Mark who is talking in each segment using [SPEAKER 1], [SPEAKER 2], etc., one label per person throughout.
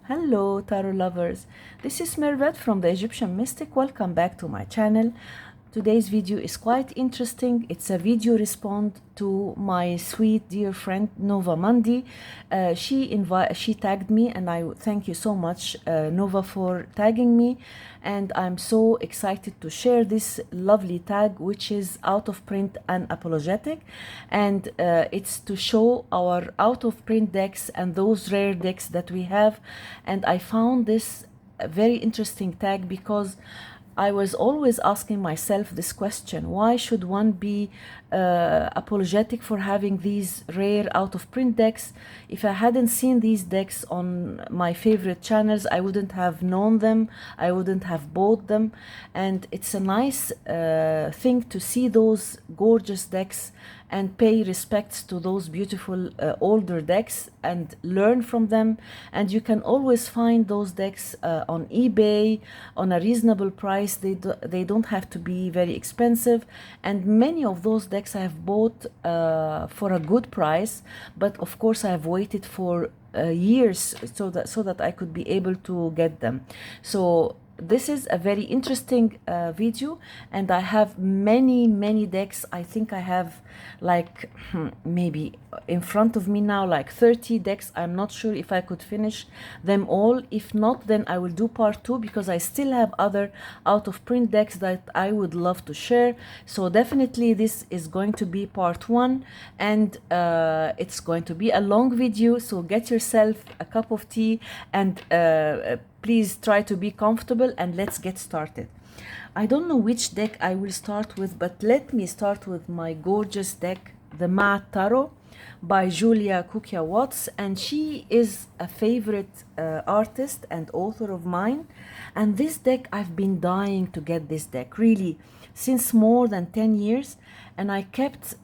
[SPEAKER 1] Hello tarot lovers, this is Mervet from the Egyptian Mystic. Welcome back to my channel. Today's video is quite interesting. It's a video response to my sweet dear friend Nova Mundi. She tagged me, and I thank you so much Nova for tagging me, and I'm so excited to share this lovely tag, which is out of print and apologetic, and it's to show our out of print decks and those rare decks that we have. And I found this a very interesting tag because I was always asking myself this question: why should one be apologetic for having these rare out-of-print decks? If I hadn't seen these decks on my favorite channels, I wouldn't have known them, I wouldn't have bought them. And it's a nice thing to see those gorgeous decks and pay respects to those beautiful older decks and learn from them. And you can always find those decks on eBay on a reasonable price. They don't have to be very expensive, and many of those decks I have bought for a good price, but of course I have waited for years so that I could be able to get them. So this is a very interesting video, and I have many decks. I think I have like maybe in front of me now like 30 decks. I'm not sure if I could finish them all. If not, then I will do part 2, because I still have other out of print decks that I would love to share. So definitely this is going to be part 1, and it's going to be a long video, so get yourself a cup of tea and please try to be comfortable, and let's get started. I don't know which deck I will start with, but let me start with my gorgeous deck, the MAAT Tarot by Julia Kukia Watts, and she is a favorite artist and author of mine. And this deck, I've been dying to get this deck really since more than 10 years, and I kept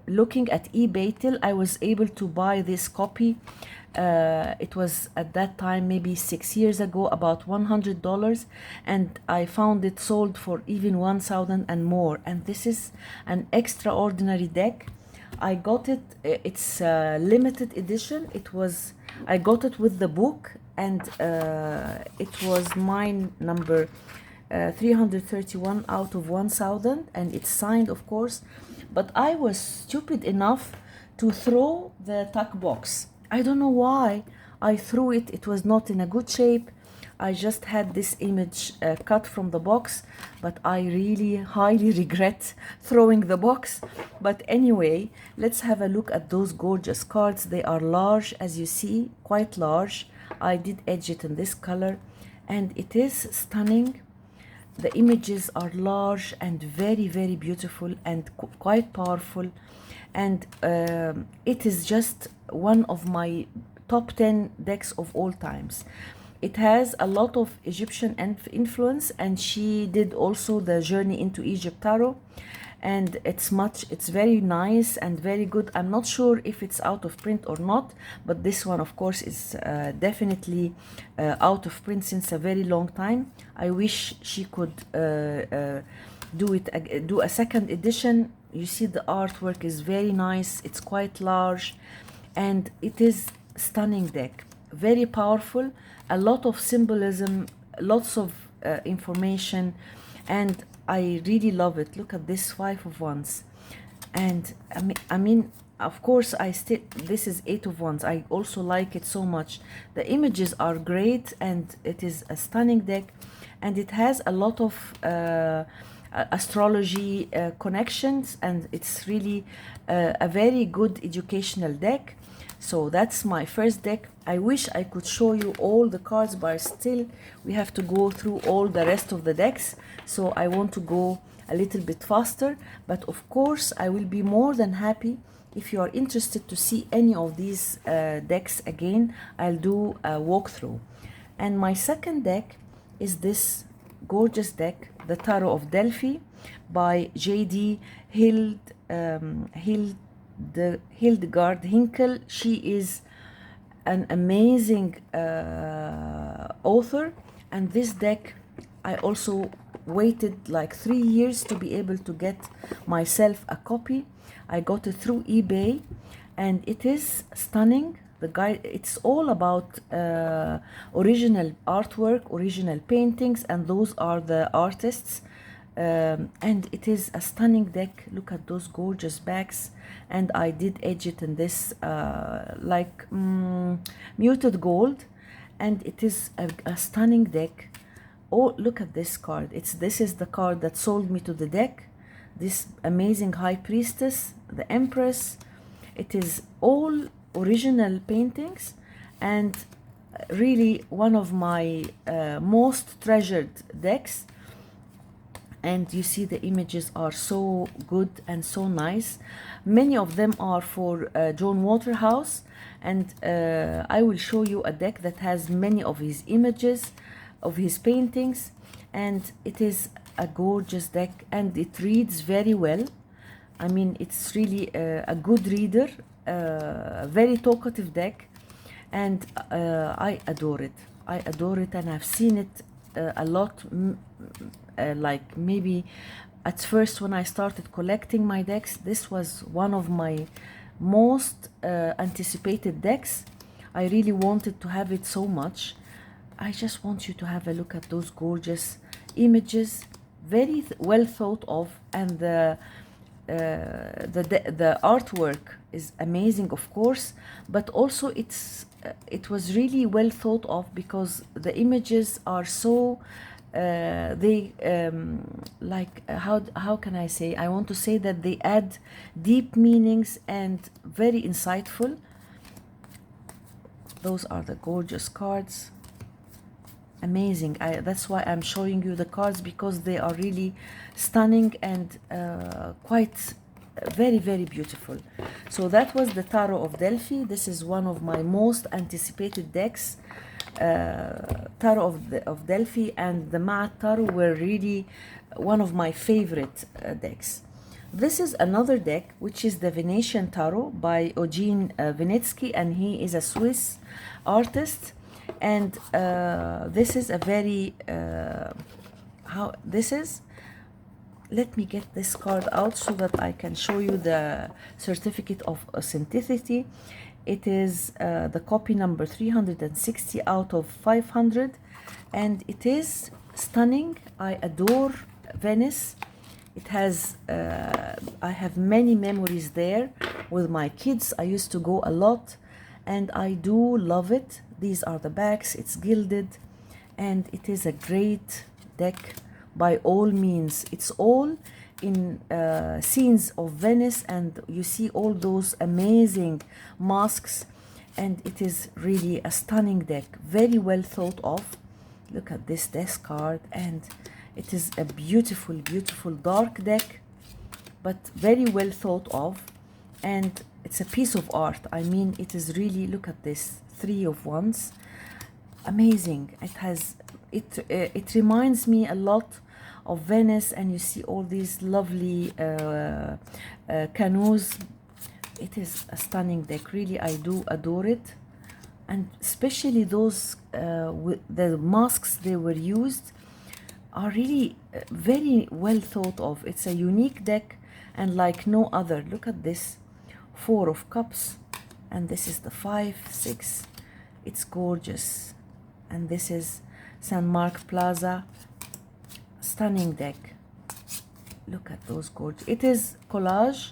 [SPEAKER 1] looking at eBay till I was able to buy this copy. It was at that time, maybe 6 years ago, about $100, and I found it sold for even 1,000 and more. And this is an extraordinary deck. I got it, it's a limited edition. I got it with the book, and it was mine number 331 out of 1,000, and it's signed, of course. But I was stupid enough to throw the tuck box. I don't know why I threw it. It was not in a good shape. I just had this image cut from the box, but I really highly regret throwing the box. But anyway, let's have a look at those gorgeous cards. They are large, as you see, quite large. I did edge it in this color, and it is stunning. The images are large and very beautiful and quite powerful, and it is just one of my top 10 decks of all times. It has a lot of Egyptian influence, and she did also the Journey into Egypt Tarot, and it's very nice and very good. I'm not sure if it's out of print or not, but this one, of course, is definitely out of print since a very long time. I wish she could do a second edition. You see the artwork is very nice. It's quite large, and it is stunning deck, very powerful, a lot of symbolism, lots of information, and I really love it. Look at this 5 of Wands, and I mean of course this is 8 of Wands. I also like it so much. The images are great, and it is a stunning deck, and it has a lot of astrology connections, and it's really a very good educational deck. So that's my first deck. I wish I could show you all the cards, but still we have to go through all the rest of the decks, so I want to go a little bit faster. But of course I will be more than happy if you are interested to see any of these decks again. I'll do a walkthrough. And my second deck is this gorgeous deck, the Tarot of Delphi by J.D. Hildegard Hinkel. She is an amazing author, and this deck I also waited like 3 years to be able to get myself a copy. I got it through eBay, and it is stunning. the guide, it's all about original artwork, original paintings, and those are the artists. And it is a stunning deck. Look at those gorgeous backs, and I did edge it in this like muted gold, and it is a stunning deck. Oh, look at this card. This is the card that sold me to the deck. This amazing High Priestess, the Empress. It is all original paintings, and really one of my most treasured decks. And you see the images are so good and so nice. Many of them are for John Waterhouse, and I will show you a deck that has many of his images, of his paintings, and it is a gorgeous deck, and it reads very well. I mean, it's really a good reader, very talkative deck, and I adore it. I adore it, and I've seen it a lot. Like maybe at first when I started collecting my decks, this was one of my most anticipated decks. I really wanted to have it so much. I just want you to have a look at those gorgeous images, very well thought of, and the artwork is amazing, of course, but also it was really well thought of, because the images are so like how can I say, I want to say that they add deep meanings and very insightful. Those are the gorgeous cards. Amazing. That's why I'm showing you the cards, because they are really stunning and quite very, very beautiful. So that was the Tarot of Delphi. This is one of my most anticipated decks. Tarot of Delphi and the MAAT Tarot were really one of my favorite decks. This is another deck, which is the Venetian Tarot by Eugene Vinitsky, and he is a Swiss artist. And this is a very let me get this card out so that I can show you the certificate of authenticity. It is the copy number 360 out of 500, and it is stunning. I adore Venice. It has I have many memories there with my kids. I used to go a lot, and I do love it. These are the backs. It's gilded, and it is a great deck by all means. It's all in scenes of Venice, and you see all those amazing masks, and it is really a stunning deck, very well thought of. Look at this desk card, and it is a beautiful, beautiful dark deck, but very well thought of, and it's a piece of art. I mean, it is really, look at this, 3 of Wands, amazing. It has it reminds me a lot of Venice, and you see all these lovely canoes. It is a stunning deck, really. I do adore it, and especially those with the masks they were used are really very well thought of. It's a unique deck and like no other. Look at this, 4 of Cups, and this is the 5, 6. It's gorgeous, and this is San Mark Plaza. Stunning deck. Look at those gorgeous. It is collage,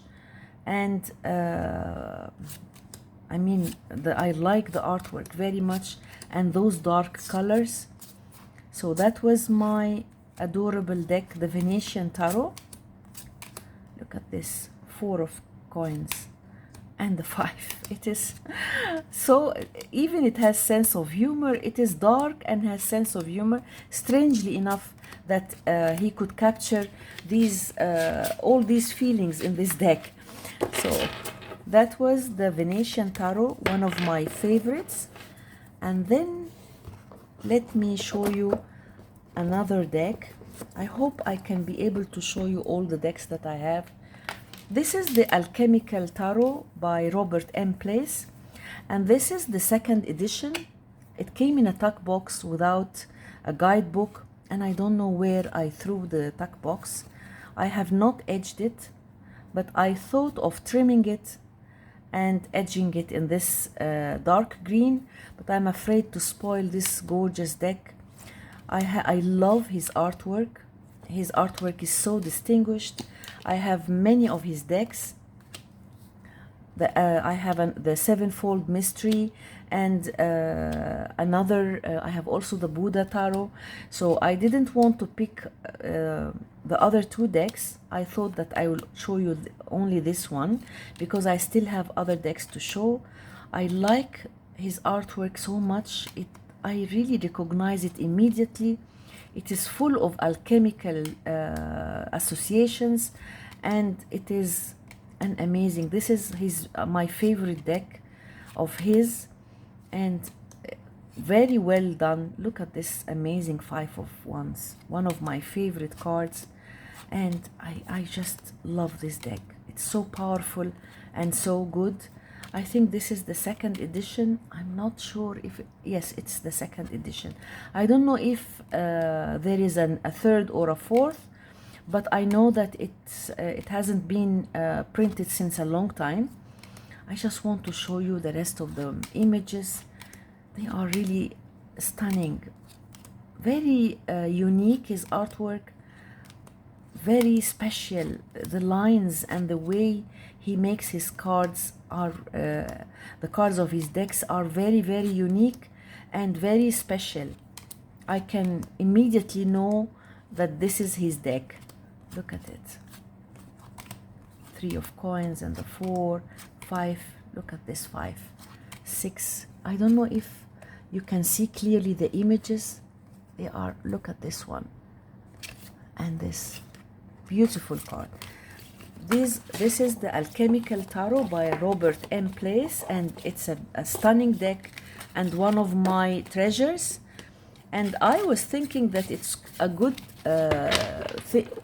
[SPEAKER 1] and I mean, I like the artwork very much, and those dark colors. So that was my adorable deck, the Venetian Tarot. Look at this, 4 of Coins and the 5. It is so, even it has sense of humor. It is dark and has sense of humor, strangely enough, that he could capture these all these feelings in this deck. So that was the Venetian Tarot, one of my favorites. And then let me show you another deck. I hope I can be able to show you all the decks that I have. This is the Alchemical Tarot by Robert M. Place, and this is the 2nd edition. It came in a tuck box without a guidebook, and I don't know where I threw the tuck box. I have not edged it, but I thought of trimming it and edging it in this dark green, but I'm afraid to spoil this gorgeous deck. I love his artwork. His artwork is so distinguished. I have many of his decks. I have the Sevenfold Mystery and I have also the Buddha Tarot. So I didn't want to pick the other two decks. I thought that I will show you only this one because I still have other decks to show. I like his artwork so much. I really recognize it immediately. It is full of alchemical associations, and it is an amazing. This is my favorite deck of his, and very well done. Look at this amazing Five of Wands, one of my favorite cards, and I just love this deck. It's so powerful and so good. I think this is the second edition. I'm not sure if yes, it's the second edition. I don't know if there is a third or a fourth, but I know that it hasn't been printed since a long time. I just want to show you the rest of the images. They are really stunning, very unique. His artwork, very special. The lines and the way he makes his cards are the cards of his decks are very, very unique and very special. I can immediately know that this is his deck. Look at it. Three of coins and the 4, 5. Look at this 5, 6. I don't know if you can see clearly the images. They are, look at this one and this beautiful card. This is the Alchemical Tarot by Robert M. Place, and it's a stunning deck and one of my treasures. And I was thinking that it's a good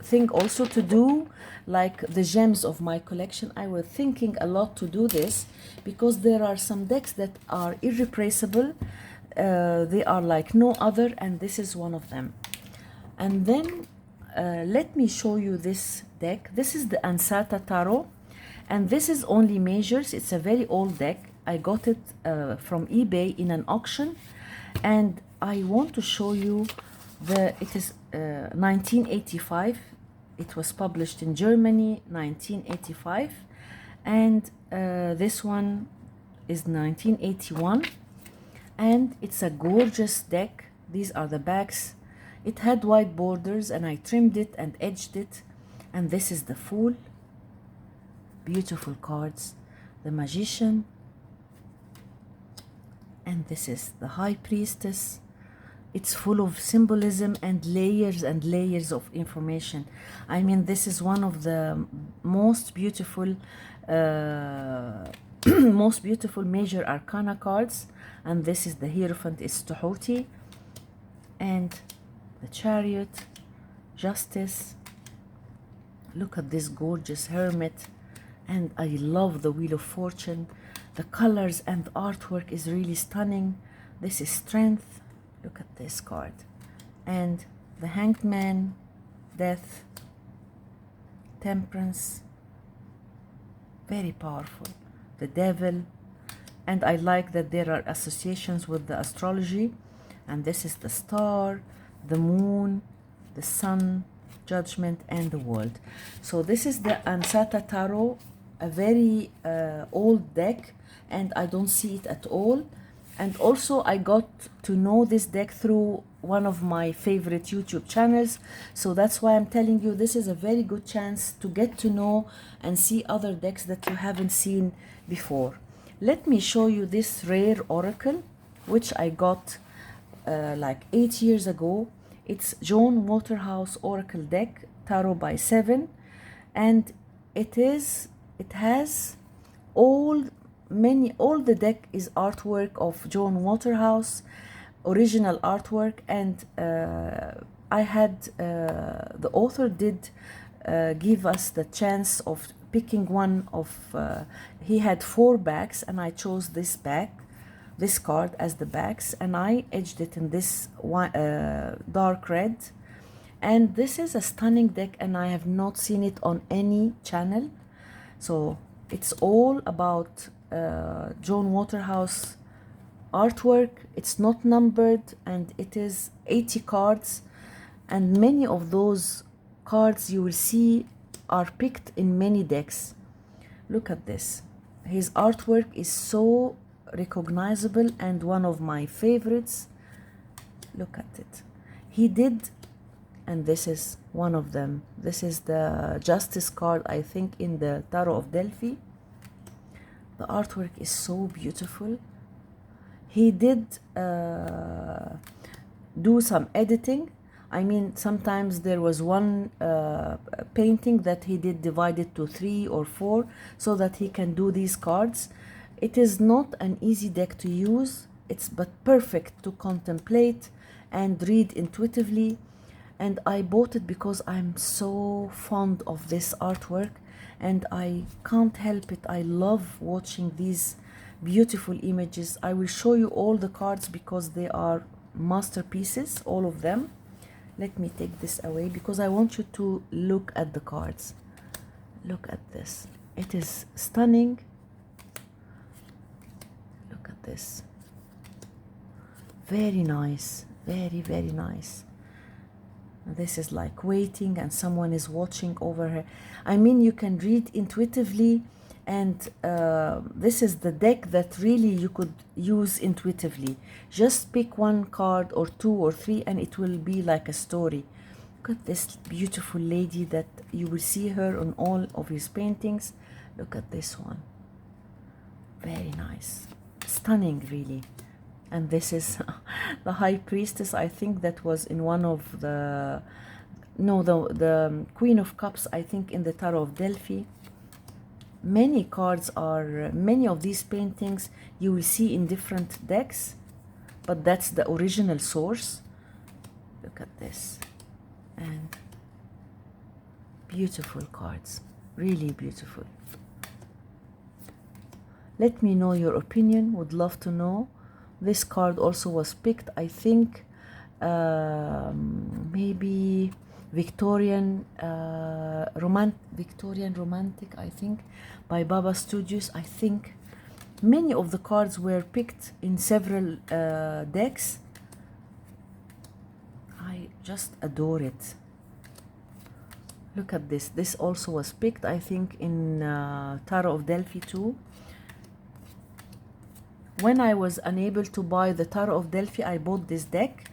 [SPEAKER 1] thing also to do, like the gems of my collection. I was thinking a lot to do this because there are some decks that are irreplaceable. They are like no other, and this is one of them. And then let me show you this deck. This is the ANSATA Tarot, and this is only measures. It's a very old deck. I got it from eBay in an auction, and I want to show you it is 1985. It was published in Germany, 1985, and this one is 1981, and it's a gorgeous deck. These are the backs. It had white borders, and I trimmed it and edged it, and this is the Fool. Beautiful cards. The Magician, and this is the High Priestess. It's full of symbolism and layers of information. I mean, this is one of the most beautiful most beautiful major arcana cards. And this is the Hierophant Istuhuti, and the Chariot, Justice. Look at this gorgeous Hermit, and I love the Wheel of Fortune. The colors and artwork is really stunning. This is Strength. Look at this card. And the Hanged Man, Death, Temperance. Very powerful. The Devil. And I like that there are associations with the astrology. And this is the Star, the Moon, the Sun, Judgment, and the World. So this is the ANSATA Tarot, a very old deck, and I don't see it at all. And also I got to know this deck through one of my favorite YouTube channels. So that's why I'm telling you, this is a very good chance to get to know and see other decks that you haven't seen before. Let me show you this rare oracle, which I got like 8 years ago. It's John Waterhouse Oracle deck, Tarot by 7, and it has all the deck is artwork of John Waterhouse, original artwork, and I had the author did give us the chance of picking one of he had 4 backs, and I chose this back, this card as the backs, and I edged it in this dark red. And this is a stunning deck, and I have not seen it on any channel. So it's all about John Waterhouse artwork. It's not numbered, and it is 80 cards, and many of those cards you will see are picked in many decks. Look at this. His artwork is so recognizable and one of my favorites. Look at it. He did, and this is one of them. This is the Justice card, I think, in the Tarot of Delphi. The artwork is so beautiful. He did do some editing. I mean, sometimes there was one painting that he did divided to 3 or 4 so that he can do these cards. It is not an easy deck to use. It's but perfect to contemplate and read intuitively. And I bought it because I'm so fond of this artwork, and I can't help it. I love watching these beautiful images. I will show you all the cards because they are masterpieces, all of them. Let me take this away because I want you to look at the cards. Look at this. It is stunning. Look at this. Very nice. Very, very nice. This is like waiting and someone is watching over her. I mean, you can read intuitively, and this is the deck that really you could use intuitively. Just pick one card or 2 or 3 and it will be like a story. Look at this beautiful lady that you will see her on all of his paintings. Look at this one. Very nice. Stunning, really. And this is the High Priestess. I think that was in one of the, no, the Queen of Cups, I think, in the Tarot of Delphi. Many cards are, many of these paintings you will see in different decks, but that's the original source. Look at this. And beautiful cards, really beautiful. Let me know your opinion, would love to know. This card also was picked, I think, maybe Victorian Romantic, I think, by Babastudio, I think. Many of the cards were picked in several decks. I just adore it. Look at this. This also was picked, I think, in Tarot of Delphi too. When I was unable to buy the Tarot of Delphi, I bought this deck.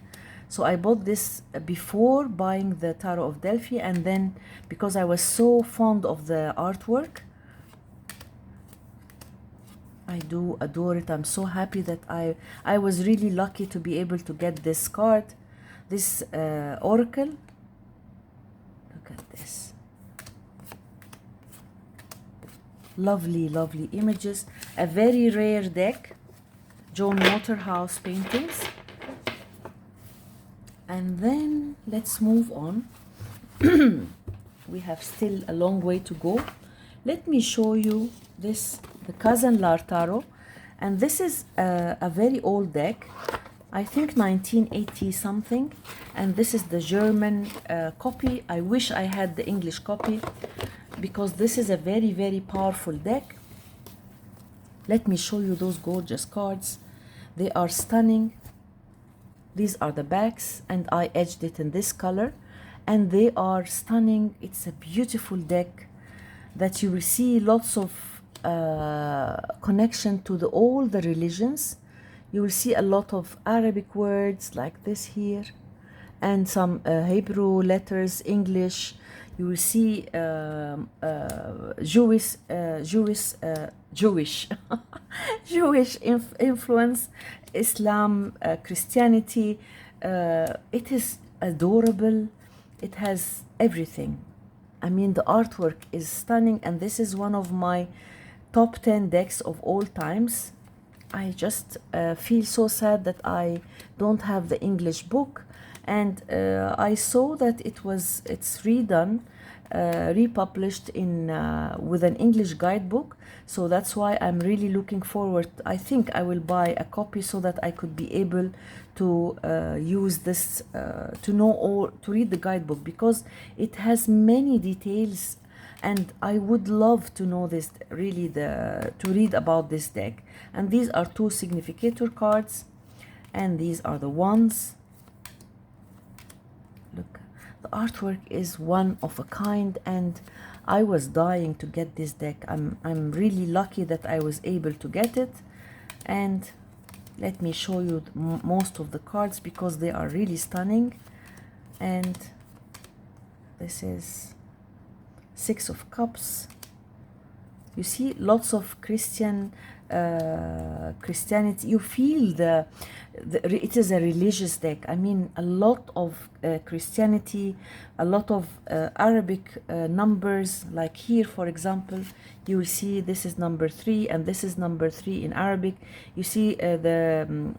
[SPEAKER 1] So I bought this before buying the Tarot of Delphi, and then because I was so fond of the artwork, I do adore it. I'm so happy that I was really lucky to be able to get this card, this oracle. Look at this. Lovely, lovely images. A very rare deck. John Waterhouse paintings. And then let's move on. We have still a long way to go. Let me show you this, the KAZANLAR Tarot. And this is a very old deck. I think 1980 something. And this is the German copy. I wish I had the English copy because this is a very, very powerful deck. Let me show you those gorgeous cards. They are stunning. These are the backs, and I edged it in this color, and they are stunning. It's a beautiful deck that you will see lots of connection to all the religions. You will see a lot of Arabic words like this here, and some Hebrew letters, English. You will see Jewish influence, Islam, Christianity. It is adorable. It has everything. I mean, the artwork is stunning, and this is one of my top 10 decks of all times. I just feel so sad that I don't have the English book, and I saw that it's redone, republished in with an English guidebook. So that's why I'm really looking forward. I think I will buy a copy so that I could be able to use this to know or to read the guidebook, because it has many details and I would love to know this, really, to read about this deck. And these are two significator cards, and these are the ones. Look, the artwork is one of a kind, and I was dying to get this deck. I'm really lucky that I was able to get it. And let me show you most of the cards because they are really stunning. And this is Six of Cups. You see lots of Christianity. You feel it is a religious deck. I mean, a lot of Christianity, a lot of Arabic numbers. Like here, for example, you will see this is number 3 and this is number 3 in Arabic. You see the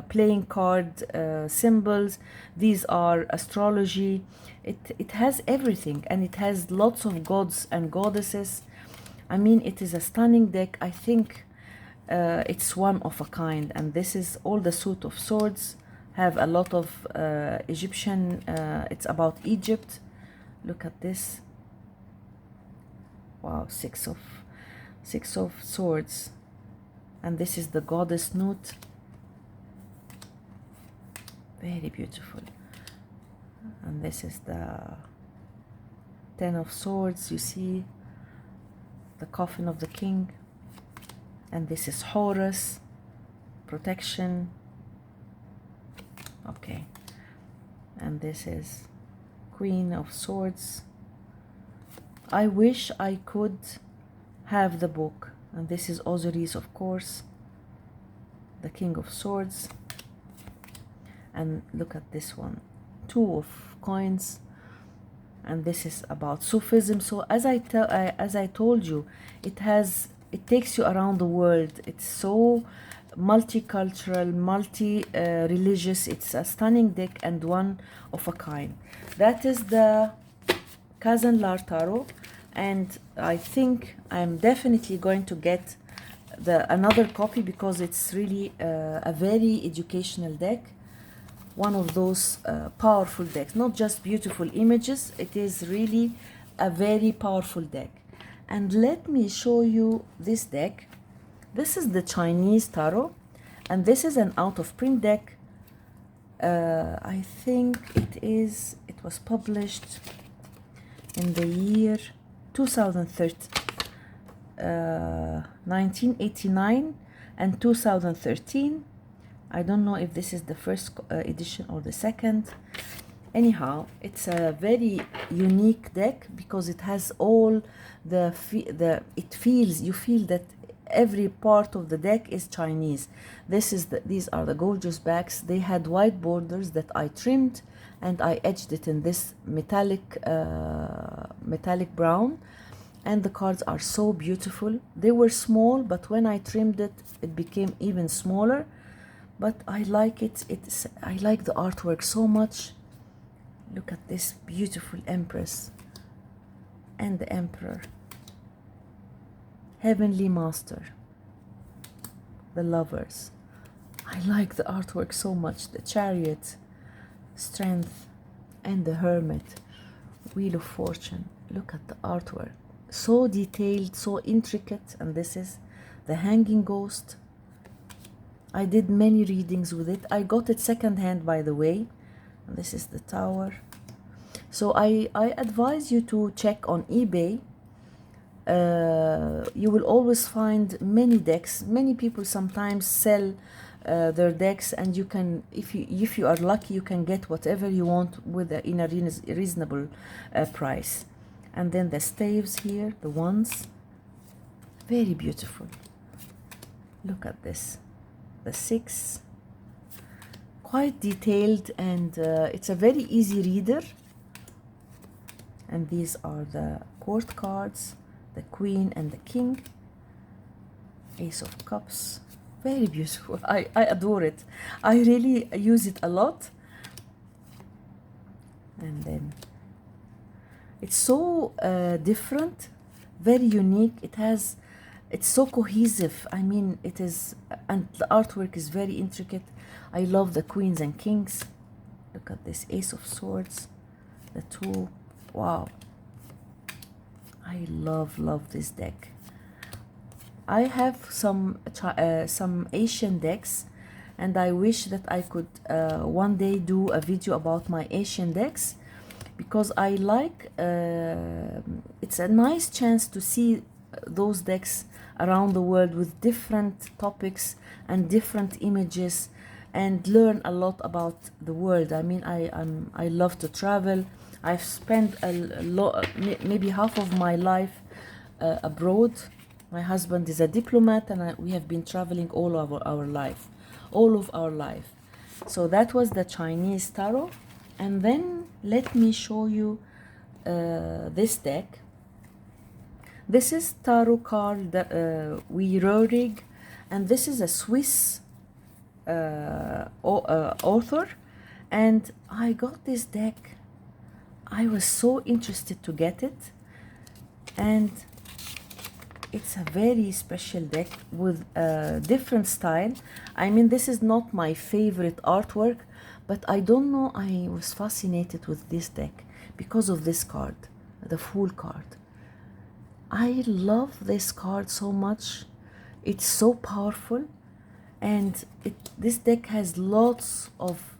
[SPEAKER 1] playing card symbols. These are astrology. It has everything, and it has lots of gods and goddesses. I mean, it is a stunning deck. I think it's one of a kind. And this is all the suit of swords, have a lot of Egyptian, it's about Egypt. Look at this. Wow, six of swords. And this is the goddess Nut. Very beautiful. And this is the 10 of swords. You see the coffin of the king. And this is Horus, protection. Okay. And this is Queen of Swords. I wish I could have the book. And this is Osiris, of course, the King of Swords. And look at this one, 2 of coins. And this is about Sufism. So as I told you, it takes you around the world. It's so multicultural, multi-religious. It's a stunning deck and one of a kind. That is the KAZANLAR Tarot, and I think I'm definitely going to get another copy because it's really a very educational deck. One of those powerful decks, not just beautiful images. It is really a very powerful deck. And let me show you this deck. This is the Chinese Tarot, and this is an out-of-print deck. I think it was published in the year 1989 and 2013. I don't know if this is the first edition or the second. Anyhow, it's a very unique deck because it has all you feel that every part of the deck is Chinese. These are the gorgeous backs. They had white borders that I trimmed, and I edged it in this metallic brown. And the cards are so beautiful. They were small, but when I trimmed it, it became even smaller. But I like it. I like the artwork so much. Look at this beautiful Empress and the Emperor. Heavenly Master. The Lovers. I like the artwork so much. The Chariot, Strength, and the Hermit. Wheel of Fortune. Look at the artwork. So detailed, so intricate. And this is the Hanging Ghost. I did many readings with it. I got it secondhand, by the way. And this is the Tower. So I advise you to check on eBay. You will always find many decks. Many people sometimes sell their decks, and you can, if you are lucky, you can get whatever you want in a reasonable price. And then the staves here, the ones, very beautiful. Look at this, the 6, quite detailed, and it's a very easy reader. And these are the court cards, the Queen and the King, Ace of Cups, very beautiful. I adore it. I really use it a lot. And then it's so different, very unique. It's so cohesive. I mean, it is, and the artwork is very intricate. I love the Queens and Kings. Look at this Ace of Swords, the 2. Wow. I love this deck. I have some Asian decks, and I wish that I could one day do a video about my Asian decks, because I like, it's a nice chance to see those decks around the world with different topics and different images, and learn a lot about the world. I mean, I love to travel. I've spent a lot, maybe half of my life abroad. My husband is a diplomat, and we have been traveling all of our life. So that was the Chinese tarot. And then let me show you this deck. This is tarot card RHORIG, and this is a Swiss author. And I got this deck. I was so interested to get it, and it's a very special deck with a different style. I mean, this is not my favorite artwork, but I don't know, I was fascinated with this deck because of this card, the Fool card. I love this card so much. It's so powerful, and this deck has lots of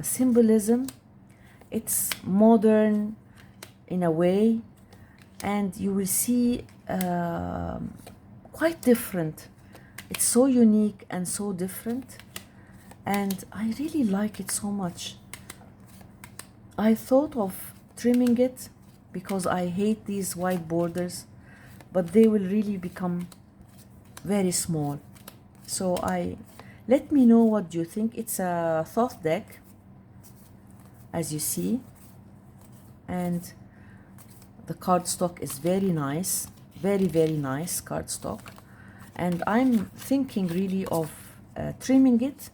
[SPEAKER 1] symbolism. It's modern in a way, and you will see quite different. It's so unique and so different, and I really like it so much. I thought of trimming it because I hate these white borders, but they will really become very small. So let me know what you think. It's a Thoth deck, as you see, and the cardstock is very nice, very nice cardstock, and I'm thinking really of trimming it.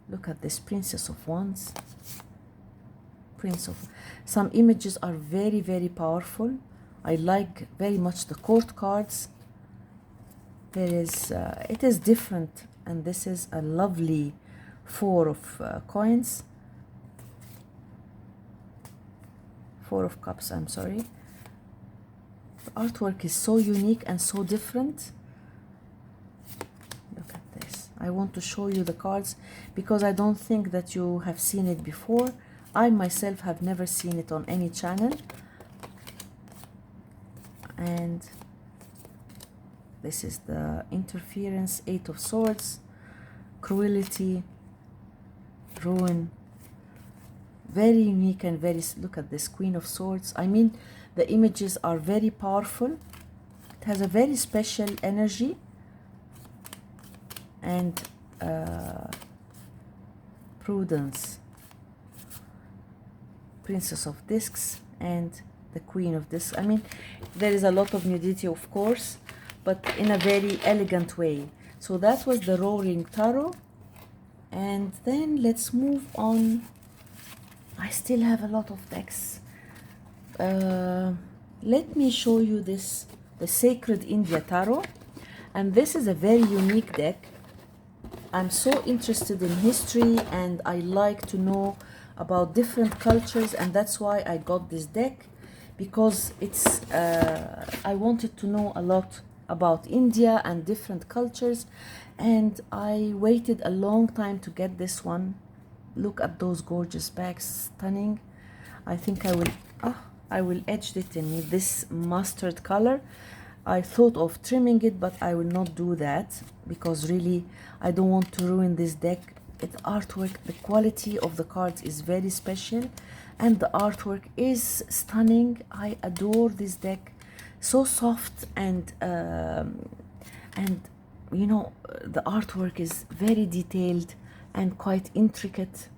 [SPEAKER 1] Look at this Princess of Wands, some images are very powerful. I like very much the court cards. It is different, and this is a lovely 4 of coins, 4 of cups, I'm sorry. The artwork is so unique and so different. Look at this. I want to show you the cards because I don't think that you have seen it before. I myself have never seen it on any channel. And this is the interference, 8 of swords, cruelty, ruin. Very unique and look at this Queen of Swords. I mean, the images are very powerful. It has a very special energy, and prudence, Princess of Discs, and the Queen of Discs. I mean, there is a lot of nudity, of course, but in a very elegant way. So that was the RHORIG Tarot. And then let's move on. I still have a lot of decks. Let me show you this, the Sacred India Tarot. And this is a very unique deck. I'm so interested in history, and I like to know about different cultures, and that's why I got this deck, because it's I wanted to know a lot about India and different cultures, and I waited a long time to get this one. Look at those gorgeous bags, stunning. I think I will edge it in this mustard color. I thought of trimming it, but I will not do that because really I don't want to ruin this deck. The artwork, the quality of the cards is very special, and the artwork is stunning. I adore this deck. So soft, and you know, the artwork is very detailed and quite intricate.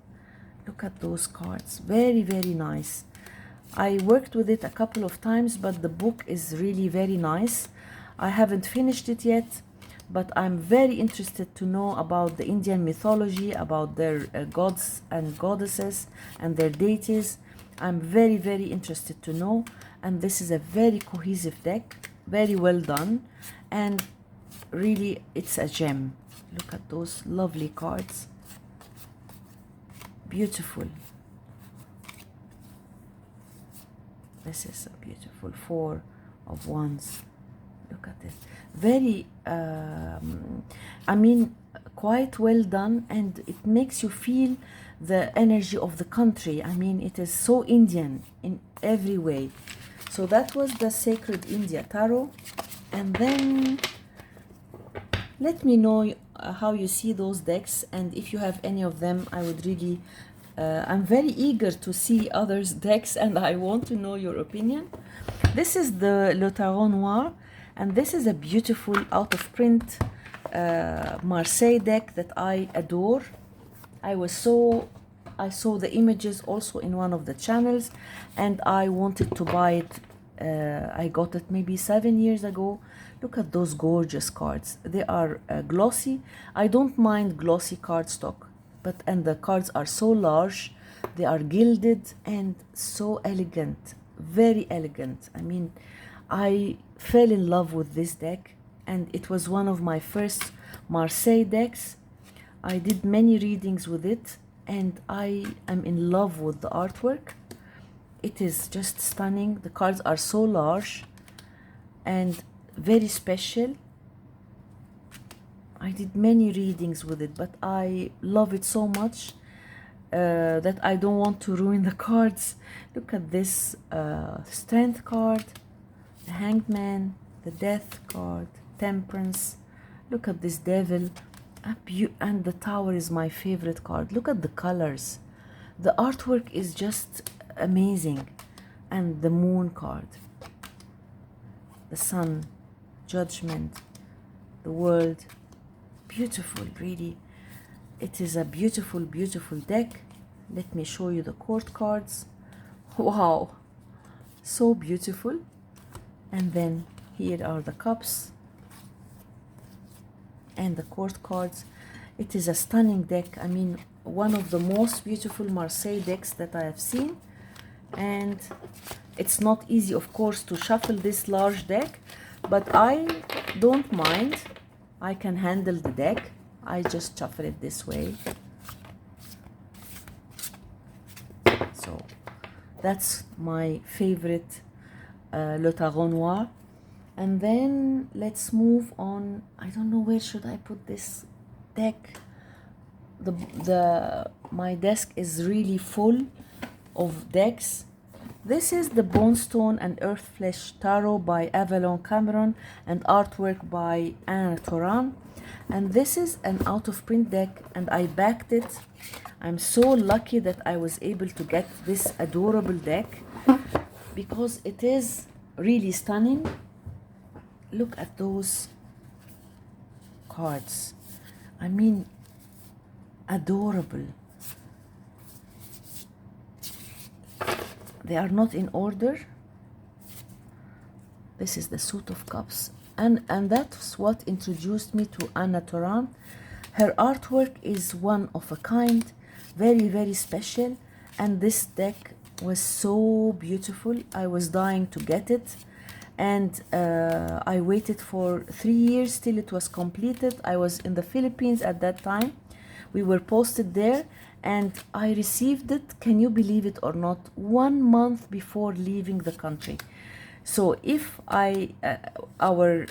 [SPEAKER 1] Look at those cards, very nice. I worked with it a couple of times, but the book is really very nice. I haven't finished it yet, but I'm very interested to know about the Indian mythology, about their gods and goddesses and their deities. I'm very interested to know, and this is a very cohesive deck, very well done, and really it's a gem. Look at those lovely cards, beautiful. This is a beautiful Four of Wands. Look at it. Very, I mean, quite well done, and it makes you feel the energy of the country. I mean, it is so Indian in every way. So that was the Sacred India Tarot. And then let me know how you see those decks, and if you have any of them, I would really, I'm very eager to see others' decks, and I want to know your opinion. This is the Le Tarot Noir, and this is a beautiful out-of-print Marseille deck that I adore. I saw the images also in one of the channels, and I wanted to buy it. I got it maybe 7 years ago. Look at those gorgeous cards. They are glossy. I don't mind glossy cardstock, and the cards are so large. They are gilded and so elegant, very elegant. I mean, I fell in love with this deck, and it was one of my first Marseille decks. I did many readings with it, and I am in love with the artwork. It is just stunning. The cards are so large and very special. I did many readings with it, but I love it so much that I don't want to ruin the cards. Look at this Strength card, the Hanged, the Death card, Temperance. Look at this Devil, and the Tower is my favorite card. Look at the colors. The artwork is just amazing. And the Moon card, the Sun, Judgment, the World. Beautiful, really. It is a beautiful, beautiful deck. Let me show you the court cards. Wow, so beautiful. And then here are the cups and the court cards. It is a stunning deck. I mean, one of the most beautiful Marseille decks that I have seen. And it's not easy, of course, to shuffle this large deck, but I don't mind. I can handle the deck. I just shuffle it this way. So that's my favorite Le Tarot Noir. And then let's move on. I don't know, where should I put this deck? My desk is really full of decks. This is the Bonestone and Earthflesh Tarot by Avalon Cameron and artwork by ANSATA. And this is an out-of-print deck, and I backed it. I'm so lucky that I was able to get this adorable deck because it is really stunning. Look at those cards. I mean, adorable. They are not in order. This is the Suit of Cups, and that's what introduced me to ANSATA. Her artwork is one of a kind, very, very special, and this deck was so beautiful. I was dying to get it, and I waited for 3 years till it was completed. I was in the Philippines at that time. We were posted there, and I received it, can you believe it or not, 1 month before leaving the country. So if our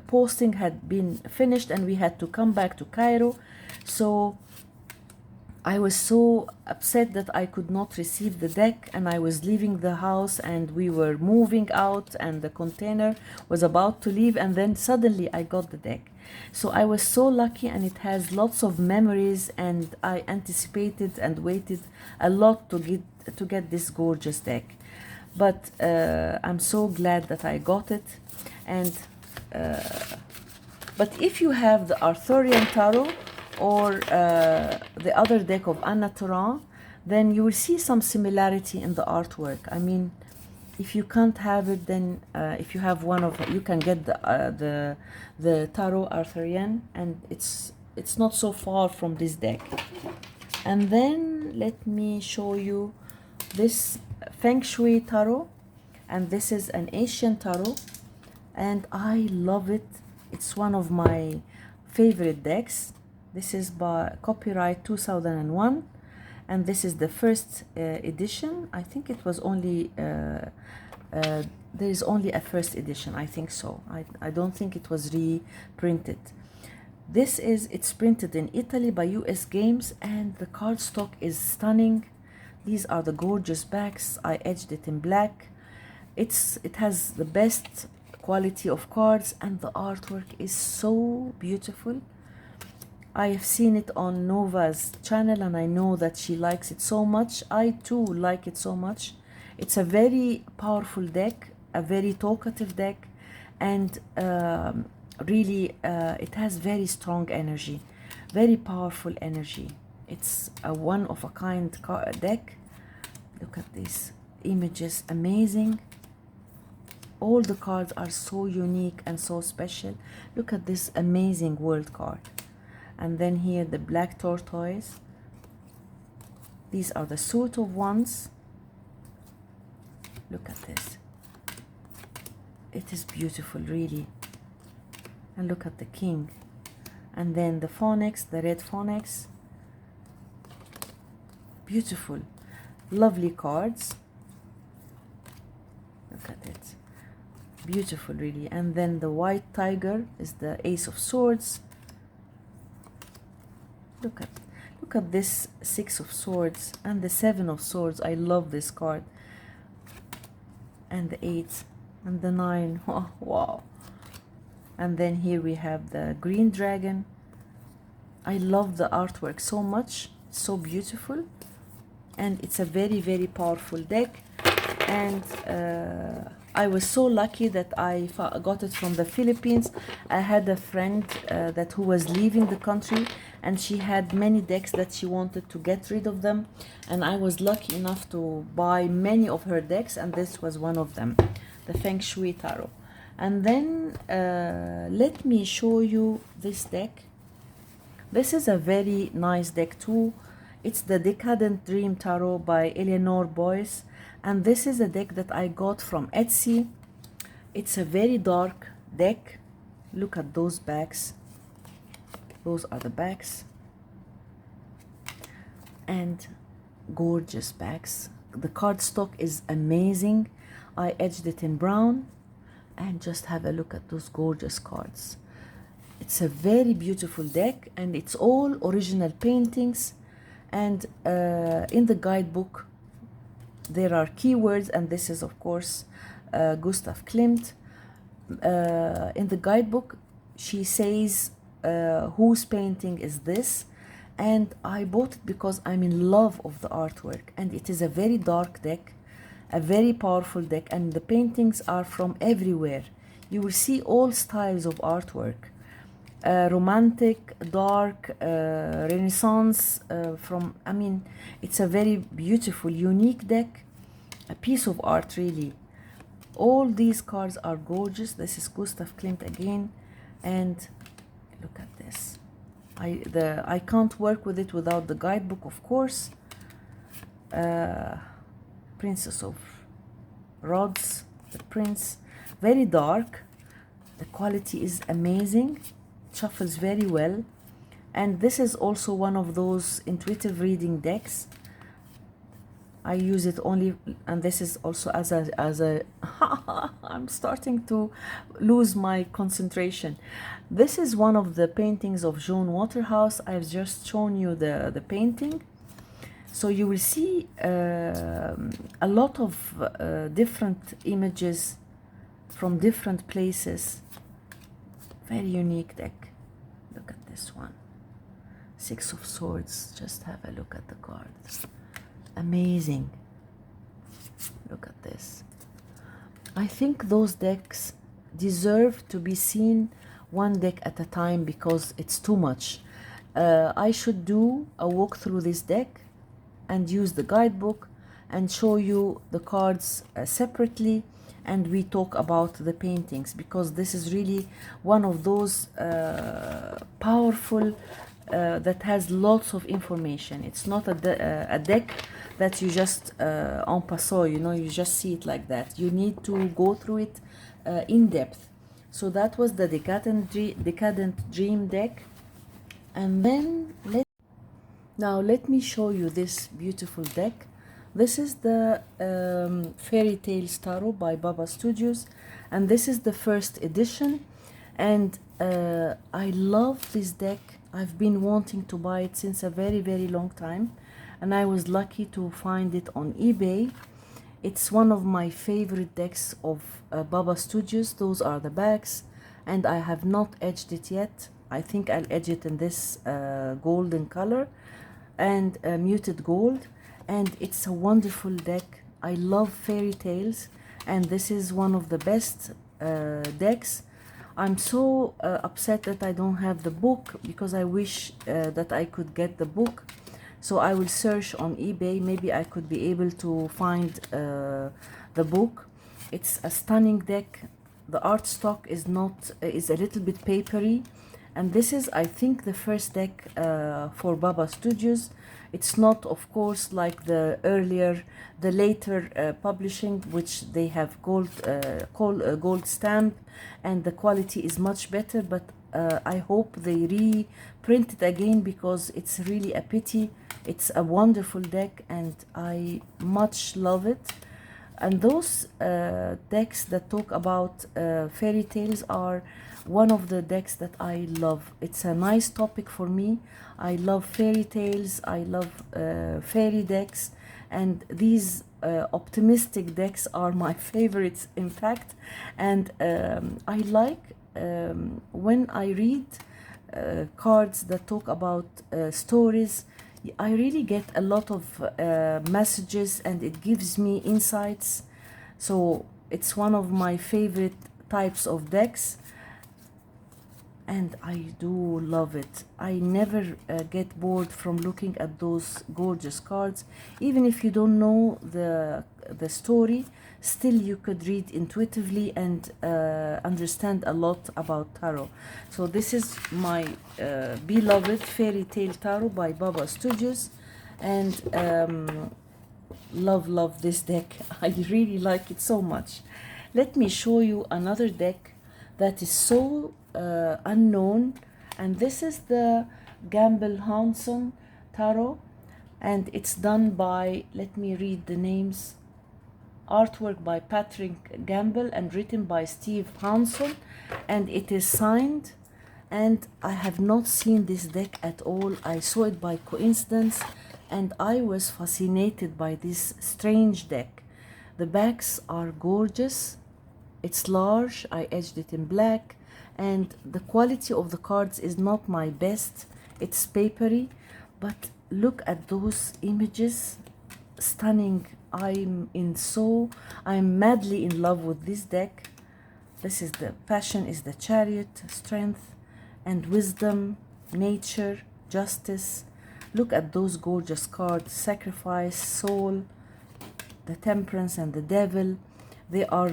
[SPEAKER 1] posting had been finished and we had to come back to Cairo, so I was so upset that I could not receive the deck, and I was leaving the house and we were moving out and the container was about to leave, and then suddenly I got the deck. So I was so lucky, and it has lots of memories, and I anticipated and waited a lot to get this gorgeous deck. But I'm so glad that I got it. And but if you have the Arthurian Tarot or the other deck of ANSATA, then you will see some similarity in the artwork. I mean, if you can't have it, then if you have one of, you can get the Tarot Arthurian, and it's not so far from this deck. And then let me show you this Feng Shui Tarot, and this is an Asian Tarot, and I love it. It's one of my favorite decks. This is by copyright 2001, And this is the first edition. I think it was only there is only a first edition, I think so. I don't think it was reprinted. This is, it's printed in Italy by US Games, and the cardstock is stunning. These are the gorgeous backs. I edged it in black. It has the best quality of cards, and the artwork is so beautiful. I have seen it on Nova's channel, and I know that she likes it so much. I too like it so much. It's a very powerful deck, a very talkative deck, and really it has very strong energy, very powerful energy. It's a one-of-a-kind deck. Look at these images, amazing. All the cards are so unique and so special. Look at this amazing world card. And then here the black tortoise. These are the suit of wands. Look at this. It is beautiful, really. And look at the king. And then the phoenix, the red phoenix. Beautiful, lovely cards. Look at it. Beautiful, really. And then the white tiger is the ace of swords. Look at this six of swords and the seven of swords. I love this card. And the eight and the nine. Oh, wow. And then here we have the green dragon. I love the artwork so much. It's so beautiful. And it's a very, very powerful deck. And I was so lucky that I got it from the Philippines. I had a friend who was leaving the country, and she had many decks that she wanted to get rid of them, and I was lucky enough to buy many of her decks, and this was one of them, the Feng Shui Tarot. And then let me show you this deck. This is a very nice deck too. It's the Decadent Dream Tarot by Eleanor Boyce. And this is a deck that I got from Etsy. It's a very dark deck. Look at those backs. Those are the backs. And gorgeous backs. The cardstock is amazing. I edged it in brown. And just have a look at those gorgeous cards. It's a very beautiful deck, and it's all original paintings. And in the guidebook, there are keywords, and this is of course Gustav Klimt. In the guidebook she says whose painting is this, and I bought it because I'm in love of the artwork, and it is a very dark deck, a very powerful deck, and the paintings are from everywhere. You will see all styles of artwork, romantic, dark, Renaissance, it's a very beautiful, unique deck, a piece of art, really. All these cards are gorgeous. This is Gustav Klimt again, and look at this. I can't work with it without the guidebook, of course. Princess of Rods, the prince, very dark. The quality is amazing. Shuffles very well, and this is also one of those intuitive reading decks. I use it only, and this is also as a I'm starting to lose my concentration. This is one of the paintings of Joan Waterhouse. I've just shown you the painting, so you will see a lot of different images from different places. Very unique deck. Look at this one. Six of Swords. Just have a look at the cards. Amazing. Look at this. I think those decks deserve to be seen one deck at a time because it's too much. I should do a walk through this deck and use the guidebook and show you the cards separately, and we talk about the paintings, because this is really one of those powerful that has lots of information. It's not a deck that you just en passant, you just see it like that. You need to go through it in depth. So that was the Decadent Dream deck. And then Now let me show you this beautiful deck. This is the Fairytale Tarot by Babastudio, and this is the first edition. And I love this deck. I've been wanting to buy it since a very long time, and I was lucky to find it on eBay. It's one of my favorite decks of Babastudio. Those are the backs, and I have not edged it yet. I think I'll edge it in this golden color and muted gold, and it's a wonderful deck. I love fairy tales, and this is one of the best decks. I'm so upset that I don't have the book, because I wish that I could get the book. So I will search on eBay. Maybe I could be able to find the book. It's a stunning deck. The art stock is a little bit papery, and this is, I think, the first deck for Babastudio. It's not, of course, like the later publishing, which they have gold stamp, and the quality is much better. But I hope they reprint it again, because it's really a pity. It's a wonderful deck, and I much love it. And those decks that talk about fairy tales are one of the decks that I love. It's a nice topic for me. I love fairy tales. I love fairy decks, and these optimistic decks are my favorites, in fact. And I like when I read cards that talk about stories. I really get a lot of messages, and it gives me insights. So it's one of my favorite types of decks, and I do love it. I never get bored from looking at those gorgeous cards. Even if you don't know the story, still you could read intuitively and understand a lot about tarot. So this is my beloved Fairytale Tarot by Babastudio, and love this deck. I really like it so much. Let me show you another deck that is so unknown, and this is the Hounson Tarot, and it's done by, let me read the names, artwork by Patrick Gamble and written by Steve Hounson, and it is signed. And I have not seen this deck at all. I saw it by coincidence, and I was fascinated by this strange deck. The backs are gorgeous. It's large. I edged it in black, and the quality of the cards is not my best. It's papery, but look at those images. Stunning. I'm madly in love with this deck. This is the passion, is the Chariot, strength and wisdom, nature, justice. Look at those gorgeous cards. Sacrifice, soul, the Temperance, and the Devil. They are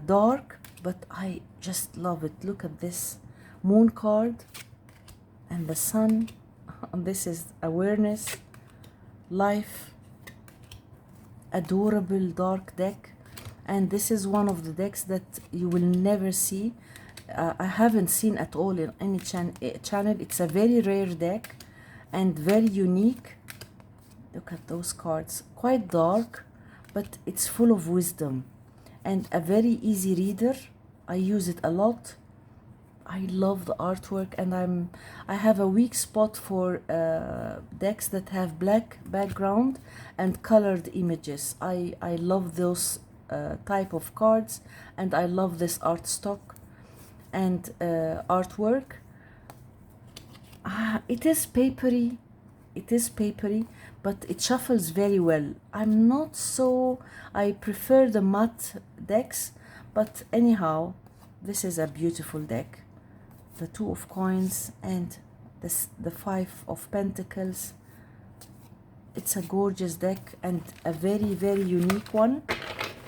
[SPEAKER 1] dark, but I just love it. Look at this Moon card and the Sun. This is awareness, life. Adorable dark deck, and this is one of the decks that you will never see. I haven't seen at all in any channel. It's a very rare deck and very unique. Look at those cards. Quite dark, but it's full of wisdom and a very easy reader. I use it a lot. I love the artwork, and I have a weak spot for decks that have black background and colored images. I love those type of cards, and I love this art stock and artwork. It is papery, but it shuffles very well. I prefer the matte decks, but anyhow, this is a beautiful deck. The Two of Coins and the Five of Pentacles. It's a gorgeous deck and a very unique one,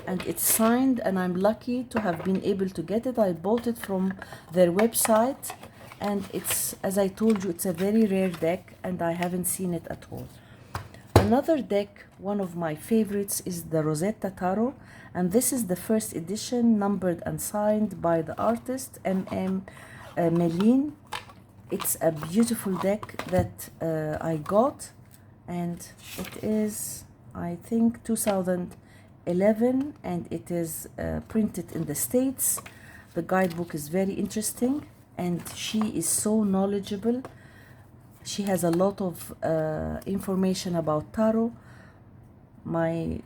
[SPEAKER 1] and it's signed, and I'm lucky to have been able to get it. I bought it from their website, and it's, as I told you, it's a very rare deck, and I haven't seen it at all. Another deck, one of my favorites, is the Rosetta Tarot, and this is the first edition, numbered and signed by the artist M.M. Meline. It's a beautiful deck that I got. and it is, I think, 2011, and it is printed in the States. The guidebook is very interesting, and she is so knowledgeable. She has a lot of information about tarot. My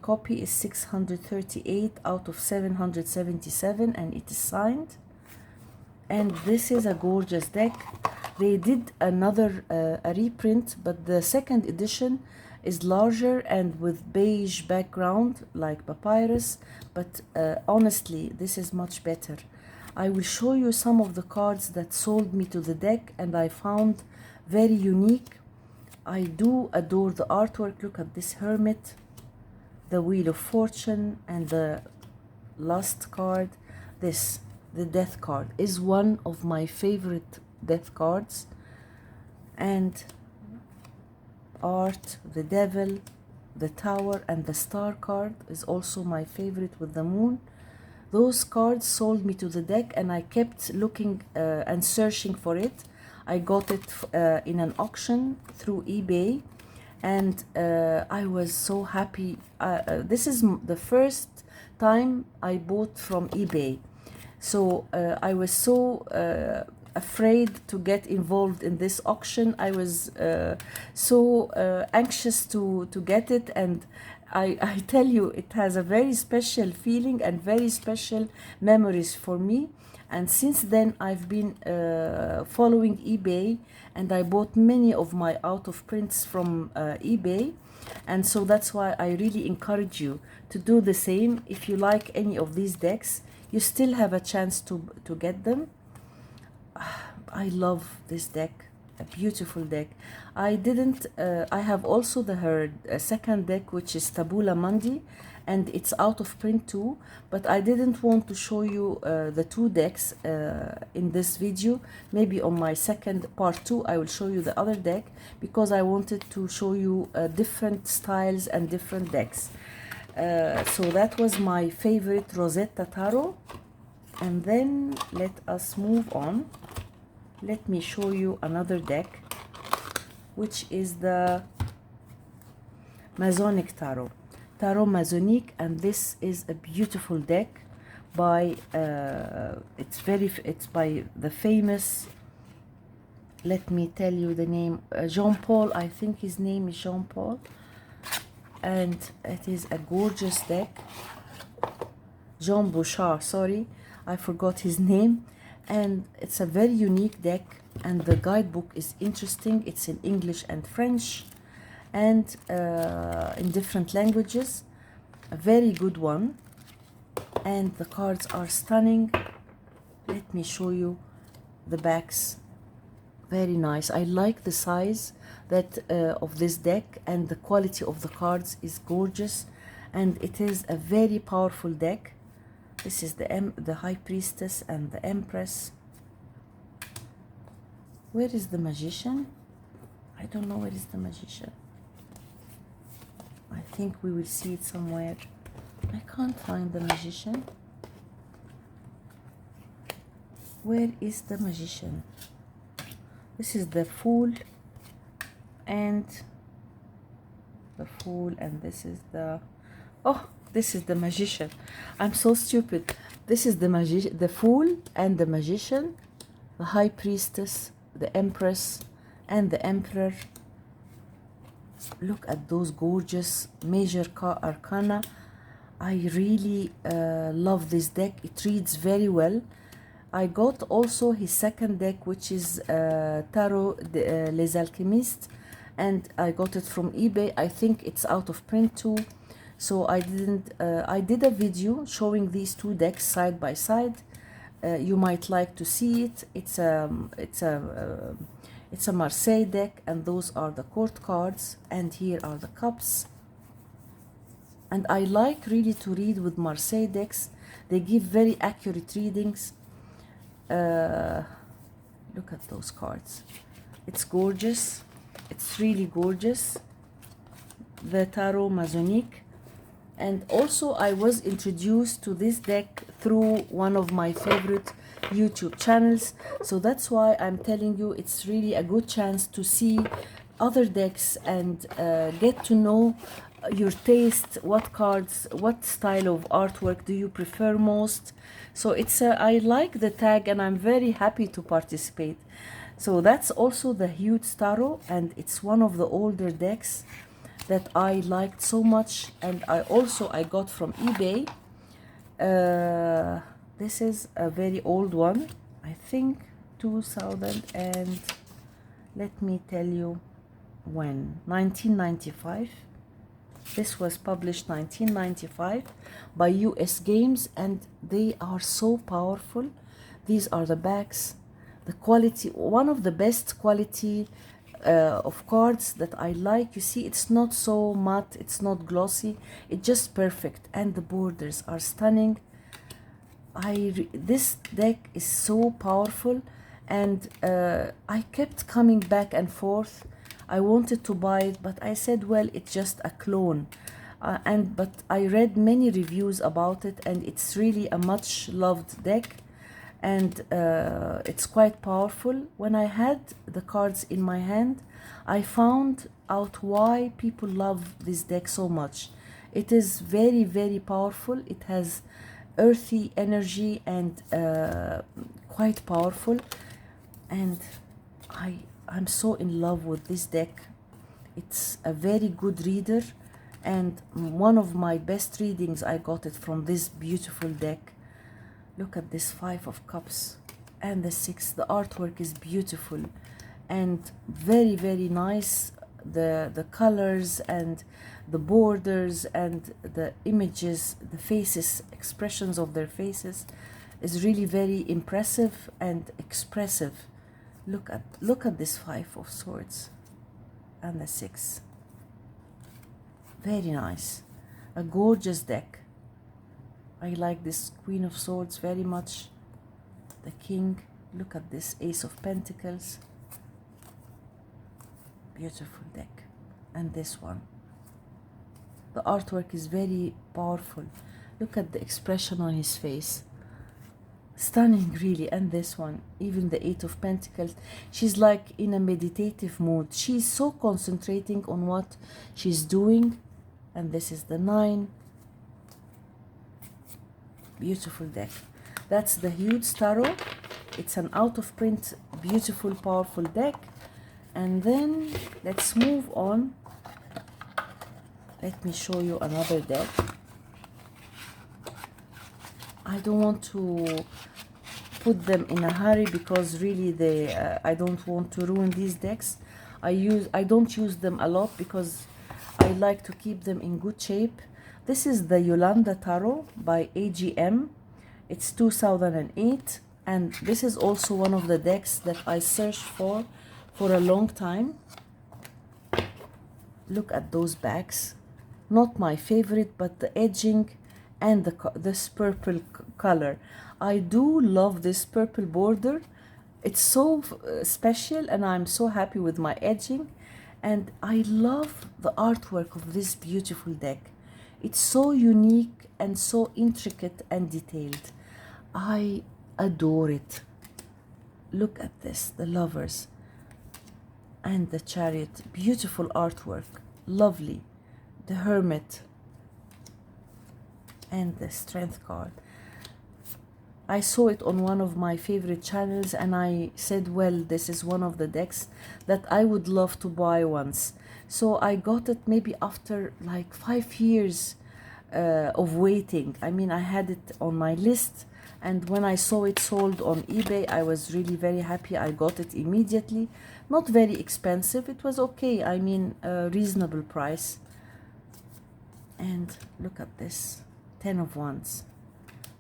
[SPEAKER 1] copy is 638 out of 777, and it is signed. And this is a gorgeous deck. They did another a reprint, but the second edition is larger and with beige background like papyrus, but honestly this is much better. I will show you some of the cards that sold me to the deck and I found very unique. I do adore the artwork. Look at this Hermit, the Wheel of Fortune, and the last card, this, the Death card, is one of my favorite Death cards. And art, the Devil, the Tower, and the Star card is also my favorite with the Moon. Those cards sold me to the deck, and I kept looking and searching for it. I got it in an auction through eBay, and I was so happy. This is the first time I bought from eBay, so I was so afraid to get involved in this auction. I was so anxious to get it, and I tell you, it has a very special feeling and very special memories for me. And since then I've been following eBay, and I bought many of my out of prints from eBay, and so that's why I really encourage you to do the same. If you like any of these decks, you still have a chance to get them. I love this deck, a beautiful deck. I have also her second deck, which is Tabula Mundi, and it's out of print too, but I didn't want to show you the two decks in this video. Maybe on my second part 2 I will show you the other deck, because I wanted to show you different styles and different decks. So that was my favorite Rosetta Tarot. And then let us move on. Let me show you another deck, which is the Masonic Tarot, Tarot Masonique, and this is a beautiful deck by it's by the famous, let me tell you the name, Jean-Paul. I think his name is Jean-Paul, and it is a gorgeous deck. Jean Bouchard, sorry, I forgot his name. And it's a very unique deck, and the guidebook is interesting. It's in English and French, and in different languages. A very good one, and the cards are stunning. Let me show you the backs. Very nice. I like the size that of this deck, and the quality of the cards is gorgeous, and it is a very powerful deck. This is the High Priestess and the Empress. Where is the Magician? I don't know where is the Magician. I think we will see it somewhere. I can't find the Magician. Where is the Magician? This is the Fool, and this is the... Oh, this is the Magician. I'm so stupid. This is the Fool and the Magician, the High Priestess, the Empress, and the Emperor. Look at those gorgeous major arcana. I really love this deck. It reads very well. I got also his second deck, which is Tarot Les Alchemistes, and I got it from eBay. I think it's out of print too. So I did a video showing these two decks side by side. You might like to see it. It's a Marseille deck, and those are the court cards, and here are the cups. And I like really to read with Marseille decks. They give very accurate readings. Look at those cards. It's gorgeous. It's really gorgeous. The Tarot Masonique. And also I was introduced to this deck through one of my favorite YouTube channels. So that's why I'm telling you, it's really a good chance to see other decks and get to know your taste, what cards, what style of artwork do you prefer most. So it's I like the tag and I'm very happy to participate. So that's also the HUDES Tarot, and it's one of the older decks that I liked so much, and I got from eBay. This is a very old one, I think 2000 and let me tell you when, 1995. This was published 1995 by US Games, and they are so powerful. These are the backs. The quality, one of the best quality of cards that I like. You see, it's not so matte, it's not glossy, it's just perfect, and the borders are stunning. This deck is so powerful, and I kept coming back and forth. I wanted to buy it, but I said, well, it's just a clone. But I read many reviews about it, and it's really a much loved deck, and it's quite powerful. When I had the cards in my hand, I found out why people love this deck so much. It is very, very powerful. It has earthy energy and quite powerful, and I'm so in love with this deck. It's a very good reader, and one of my best readings, I got it from this beautiful deck. Look at this 5 of Cups and the 6. The artwork is beautiful and very, very nice. The colors and the borders and the images, the faces, expressions of their faces is really very impressive and expressive. Look at this 5 of Swords and the 6. Very nice. A gorgeous deck. I like this Queen of Swords very much. The King. Look at this Ace of Pentacles. Beautiful deck. And this one. The artwork is very powerful. Look at the expression on his face. Stunning, really. And this one, even the 8 of Pentacles. She's like in a meditative mood. She's so concentrating on what she's doing. And this is the 9. Beautiful deck. That's the HUDES Tarot. It's an out of print, beautiful, powerful deck. And then let's move on. Let me show you another deck. I don't want to put them in a hurry because really I don't want to ruin these decks. I don't use them a lot because I like to keep them in good shape. This is the Yolanda Tarot by AGM. It's 2008, and this is also one of the decks that I searched for a long time. Look at those backs. Not my favorite, but the edging and this purple color. I do love this purple border. It's so special, and I'm so happy with my edging. And I love the artwork of this beautiful deck. It's so unique and so intricate and detailed. I adore it. Look at this, the Lovers and the Chariot. Beautiful artwork, lovely. The Hermit and the Strength card. I saw it on one of my favorite channels, and I said, well, this is one of the decks that I would love to buy once. So I got it maybe after like 5 years of waiting. I mean, I had it on my list, and when I saw it sold on eBay, I was really very happy. I got it immediately. Not very expensive. It was okay. I mean, a reasonable price. And look at this, 10 of Wands.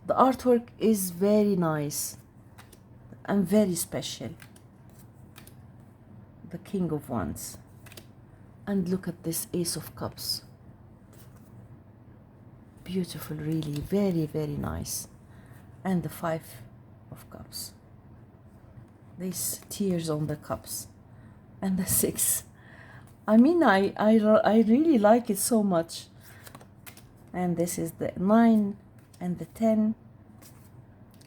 [SPEAKER 1] The artwork is very nice and very special. The King of Wands. And look at this Ace of Cups. Beautiful, really, very, very nice. And the 5 of Cups. These tears on the cups. And the 6. I mean, I really like it so much. And this is the 9 and the 10.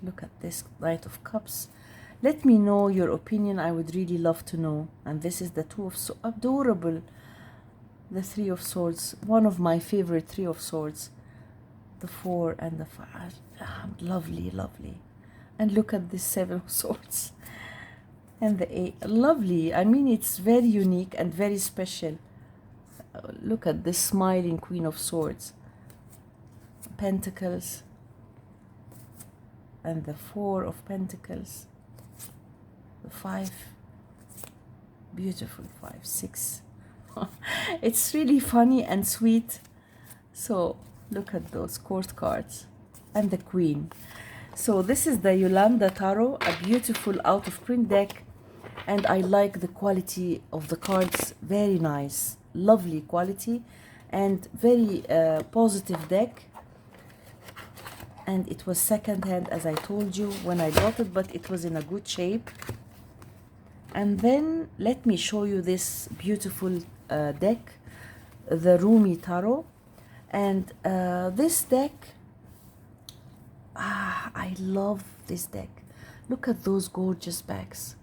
[SPEAKER 1] Look at this Knight of Cups. Let me know your opinion. I would really love to know. And this is the Two of Swords. Adorable. The Three of Swords. One of my favorite Three of Swords. The Four and the Five. Lovely, lovely. And look at this Seven of Swords. And the Eight. Lovely. I mean, it's very unique and very special. Look at this smiling Queen of Swords. Pentacles. And the Four of Pentacles. The Five. Beautiful Five. Six. It's really funny and sweet. So look at those court cards. And the Queen. So this is the Yolanda Tarot, a beautiful out of print deck, and I like the quality of the cards. Very nice, lovely quality, and very positive deck. And it was second hand, as I told you when I got it, but it was in a good shape. And then let me show you this beautiful deck, the RUMI Tarot. And this deck, I love this deck. Look at those gorgeous backs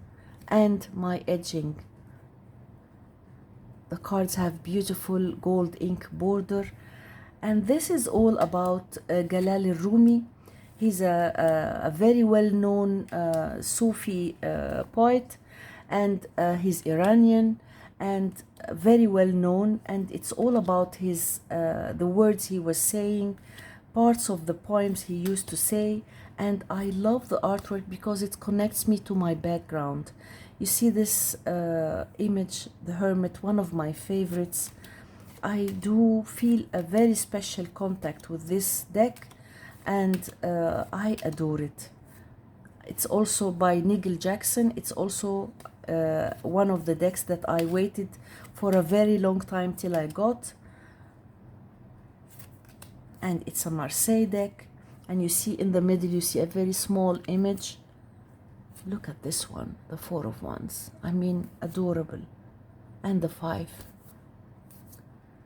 [SPEAKER 1] and my edging. The cards have beautiful gold ink border. And this is all about Jalal Rumi. He's a very well-known Sufi poet, and he's Iranian and very well-known. And it's all about his the words he was saying, parts of the poems he used to say. And I love the artwork because it connects me to my background. You see this image, the Hermit, one of my favorites. I do feel a very special contact with this deck, and I adore it. It's also by Nigel Jackson. It's also one of the decks that I waited for a very long time till I got. And it's a Marseille deck. And you see in the middle, you see a very small image. Look at this one, the Four of Wands. I mean, adorable. And the Five.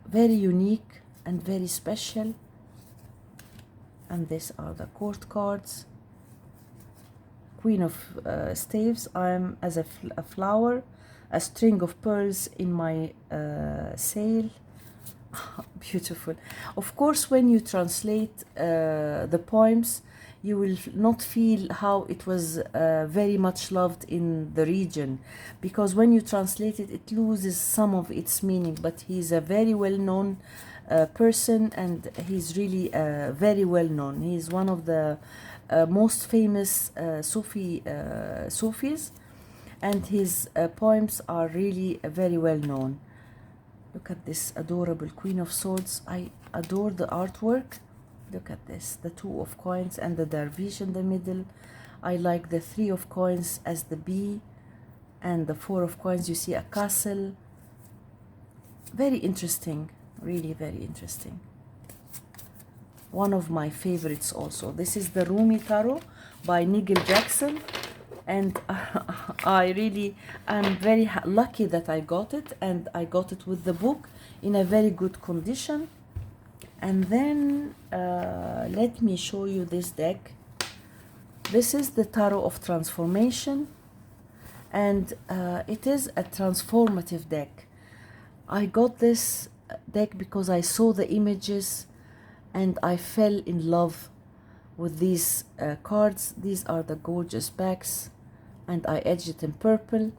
[SPEAKER 1] Very unique and very special. And these are the court cards. Queen of Staves. I am as a flower, a string of pearls in my sail. Beautiful. Of course, when you translate the poems, you will not feel how it was very much loved in the region, because when you translate it, it loses some of its meaning. But he's a very well-known person, and he's really very well-known. He's one of the most famous Sufis, and his poems are really very well-known. Look at this adorable Queen of Swords. I adore the artwork. Look at this, the Two of Coins and the Dervish in the middle. I like the Three of Coins as the bee, and the Four of Coins, you see a castle. Very interesting, really very interesting. One of my favorites also. This is the RUMI Tarot by Nigel Jackson. And I really am very lucky that I got it, and I got it with the book in a very good condition. And then let me show you this deck. This is the Tarot of Transformation, and it is a transformative deck. I got this deck because I saw the images and I fell in love with these cards. These are the gorgeous backs, and I edged it in purple.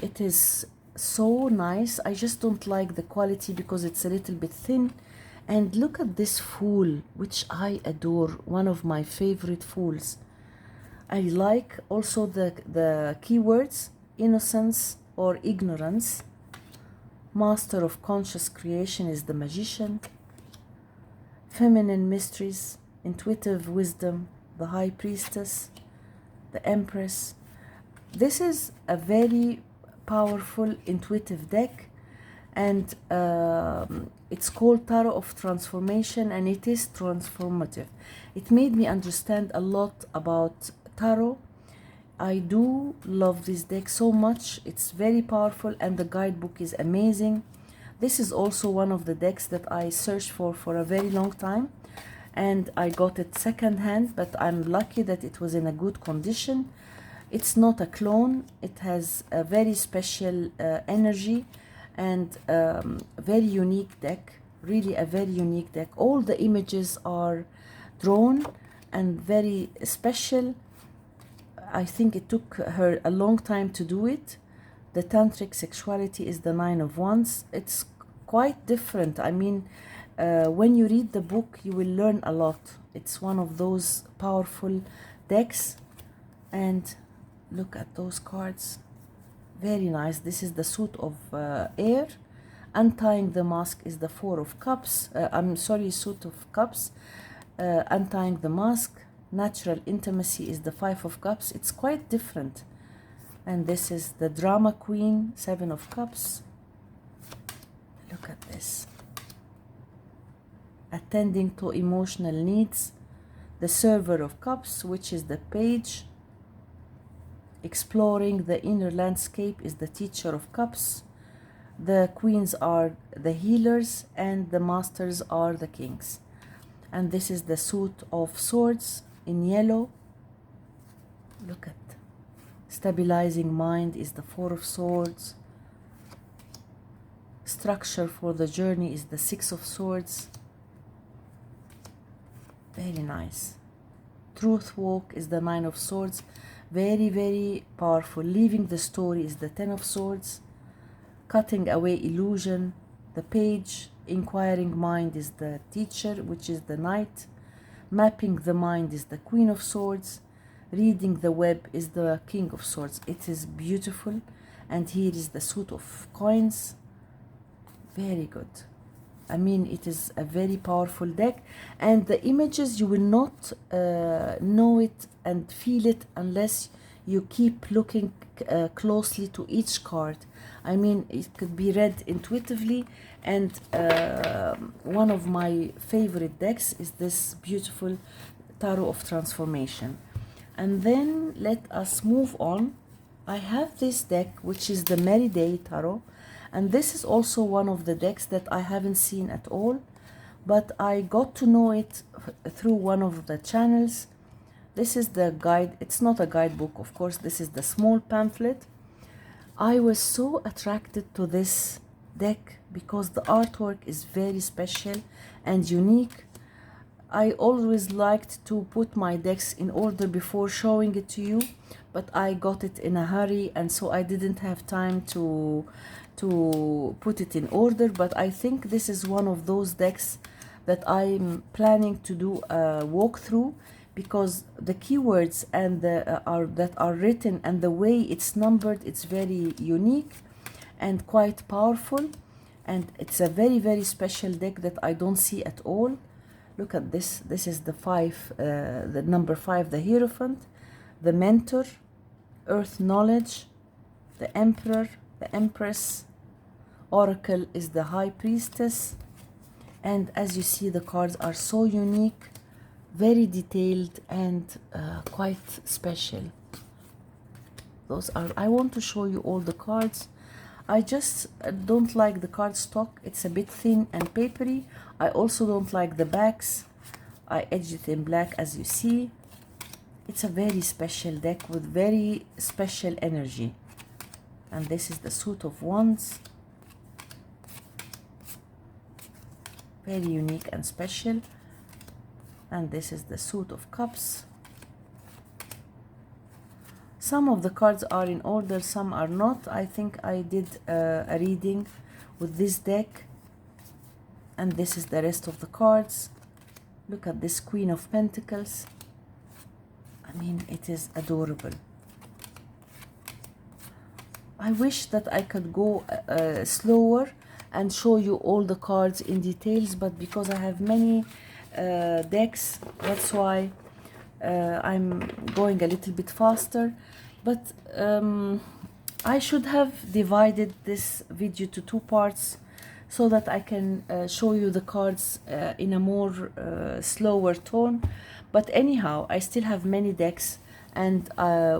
[SPEAKER 1] It is so nice. I just don't like the quality because it's a little bit thin. And look at this Fool, which I adore, one of my favorite fools. I like also the keywords, innocence or ignorance. Master of conscious creation is the Magician. Feminine mysteries, intuitive wisdom, the High Priestess, the Empress. This is a very powerful intuitive deck, and it's called Tarot of Transformation, and it is transformative. It made me understand a lot about tarot. I do love this deck so much. It's very powerful, and the guidebook is amazing. This is also one of the decks that I searched for a very long time, and I got it second hand, but I'm lucky that it was in a good condition. It's not a clone. It has a very special energy and very unique deck. Really a very unique deck. All the images are drawn and very special. I think it took her a long time to do it. The tantric sexuality is the Nine of Wands. It's quite different. I mean, when you read the book, you will learn a lot. It's one of those powerful decks. And look at those cards. Very nice. This is the suit of air. Untying the mask is the Four of Cups. Suit of Cups. Untying the mask. Natural intimacy is the Five of Cups. It's quite different. And this is the Drama Queen, Seven of Cups. Look at this. Attending to emotional needs. The Server of Cups, which is the Page. Exploring the inner landscape is the Teacher of Cups. The Queens are the Healers and the Masters are the Kings. And this is the Suit of Swords in yellow. Look at. Stabilizing mind is the Four of Swords. Structure for the journey is the Six of Swords. Very nice. Truth walk is the Nine of Swords. Very, very powerful. Leaving the story is the Ten of Swords. Cutting away illusion, the Page. Inquiring mind is the Teacher, which is the Knight. Mapping the mind is the Queen of Swords. Reading the web is the King of Swords. It is beautiful. And here is the Suit of Coins. Very good. I mean, it is a very powerful deck. And the images, you will not know it and feel it unless you keep looking closely to each card. I mean, it could be read intuitively. And one of my favorite decks is this beautiful Tarot of Transformation. And then let us move on. I have this deck, which is the MERRYDAY Tarot. And this is also one of the decks that I haven't seen at all. But I got to know it through one of the channels. This is the guide. It's not a guidebook, of course. This is the small pamphlet. I was so attracted to this deck because the artwork is very special and unique. I always liked to put my decks in order before showing it to you, but I got it in a hurry and so I didn't have time to put it in order. But I think this is one of those decks that I'm planning to do a walkthrough, because the keywords and that are written and the way it's numbered, it's very unique and quite powerful, and it's a very, very special deck that I don't see at all. Look at this. This is the number 5, the Hierophant, the Mentor, Earth Knowledge, the Emperor, the Empress. Oracle is the High Priestess. And as you see, the cards are so unique, very detailed, and quite special. Those are. I want to show you all the cards. I just don't like the card stock. It's a bit thin and papery. I also don't like the backs. I edged it in black, as you see. It's a very special deck with very special energy. And this is the Suit of Wands. Very unique and special. And this is the Suit of Cups. Some of the cards are in order, some are not. I think I did a reading with this deck. And this is the rest of the cards. Look at this Queen of Pentacles. I mean, it is adorable. I wish that I could go slower and show you all the cards in details, but because I have many decks, that's why I'm going a little bit faster. But I should have divided this video to 2 parts so that I can show you the cards in a more slower tone. But anyhow, I still have many decks, and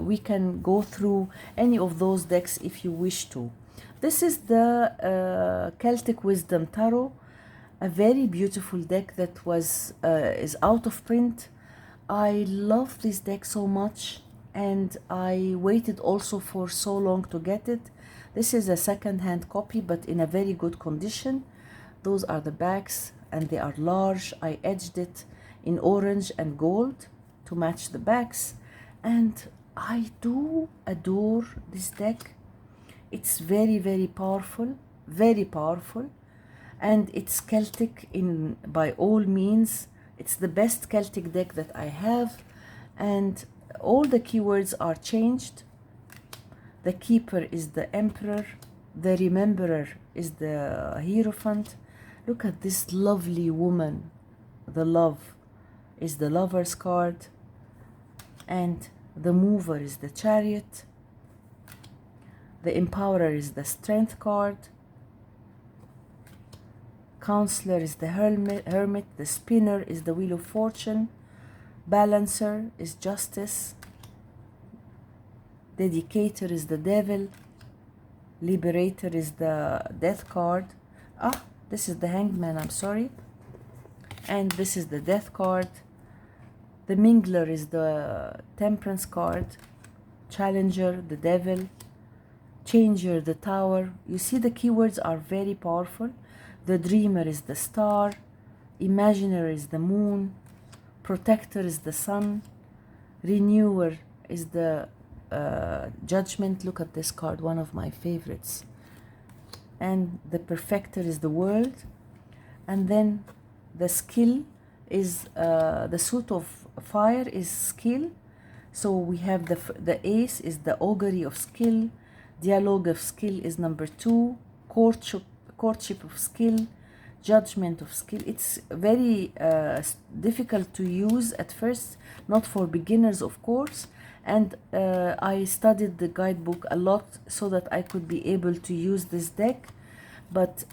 [SPEAKER 1] we can go through any of those decks if you wish to. This is the Celtic Wisdom Tarot, a very beautiful deck that is out of print. I love this deck so much. and I waited also for so long to get it. This is a second-hand copy, but in a very good condition. Those are the backs, and they are large. I edged it in orange and gold to match the backs, and I do adore this deck. It's very, very powerful, and it's Celtic in by all means. It's the best Celtic deck that I have, and all the keywords are changed. The keeper is the emperor, the rememberer is the hierophant. Look at this lovely woman. The love is the lover's card, and the mover is the chariot. The empowerer is the strength card. Counselor is the hermit. The spinner is the wheel of fortune. Balancer is justice. Dedicator is the devil. Liberator is the death card. Ah, this is the hanged man, I'm sorry. And this is the death card. The mingler is the temperance card. Challenger, the devil. Changer, the tower. You see, the keywords are very powerful. The dreamer is the star. Imaginer is the moon. Protector is the sun. Renewer is the judgment. Look at this card, one of my favorites. And the perfecter is the world. And then the skill is the suit of fire is skill. So we have the ace is the augury of skill. Dialogue of skill is number 2. Courtship of skill. Judgment of skill. It's very difficult to use at first, not for beginners, of course. And I studied the guidebook a lot so that I could be able to use this deck. But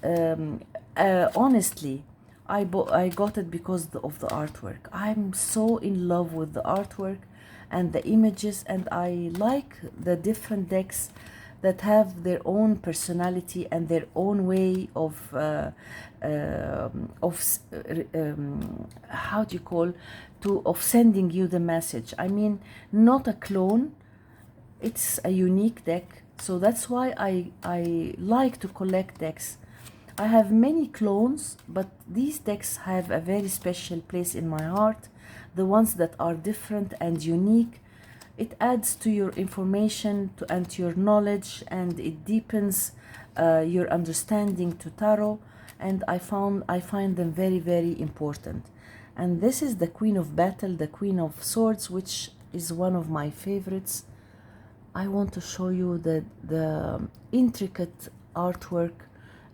[SPEAKER 1] honestly, I got it because of the artwork. I'm so in love with the artwork and the images, and I like the different decks that have their own personality and their own way of how do you call, of sending you the message. I mean, not a clone. It's a unique deck. So that's why I like to collect decks. I have many clones, but these decks have a very special place in my heart. The ones that are different and unique. It adds to your information and to your knowledge, and it deepens your understanding to tarot. And I find them very, very important. And this is the Queen of Battle, the Queen of Swords, which is one of my favorites. I want to show you the intricate artwork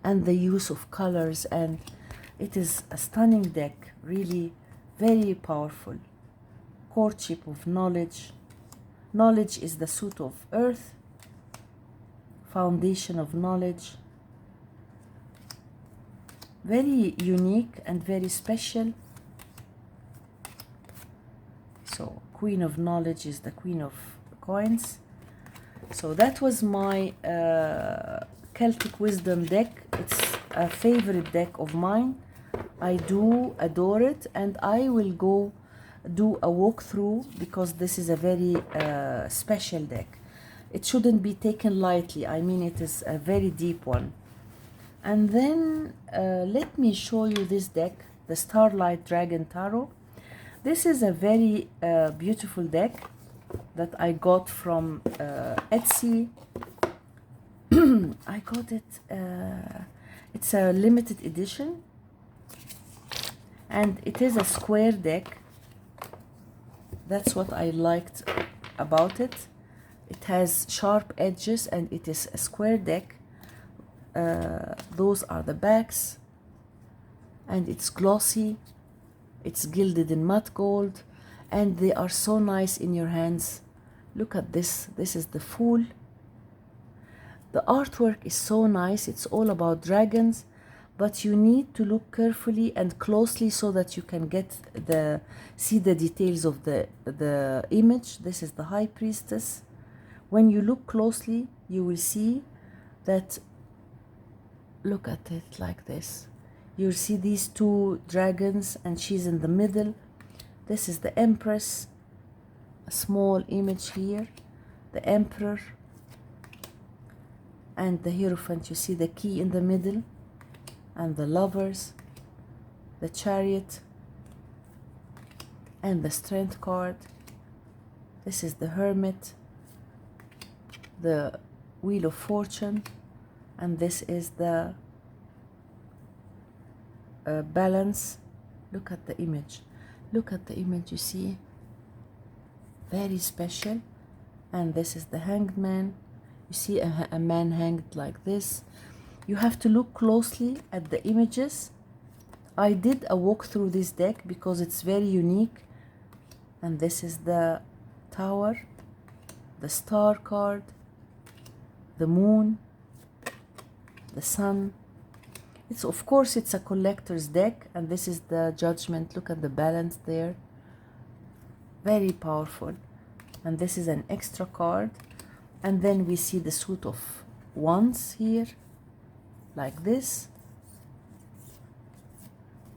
[SPEAKER 1] and the use of colors, and it is a stunning deck, really very powerful. Courtship of knowledge. Knowledge is the suit of earth. Foundation of knowledge. Very unique and very special. So Queen of Knowledge is the Queen of Coins. So that was my Celtic Wisdom deck. It's a favorite deck of mine. I do adore it, and I will go do a walkthrough because this is a very special deck. It shouldn't be taken lightly. I mean, it is a very deep one. And then let me show you this deck, the Starlight Dragon Tarot. This is a very beautiful deck that I got from Etsy. I got it, it's a limited edition, and it is a square deck. That's what I liked about it. It has sharp edges and it is a square deck. Those are the backs, and it's glossy. It's gilded in matte gold, and they are so nice in your hands. Look at this. This is the Fool. The artwork is so nice. It's all about dragons, but you need to look carefully and closely so that you can see the details of the image. This is the High Priestess. When you look closely, you will see that, look at it like this. You'll see these two dragons, and she's in the middle. This is the Empress. a small image here, the Emperor and the Hierophant. You see the key in the middle, and the Lovers, the Chariot, and the Strength card. This is the Hermit, the Wheel of Fortune, and this is the Balance. Look at the image. Look at the image, you see? Very special. And this is the Hanged Man. You see a man hanged like this. You have to look closely at the images. I did a walk through this deck because it's very unique. And this is the Tower, the Star card, the Moon, the Sun. It's, of course, it's a collector's deck, and this is the Judgment. Look at the balance there. Very powerful. And this is an extra card. And then we see the suit of Wands here, like this.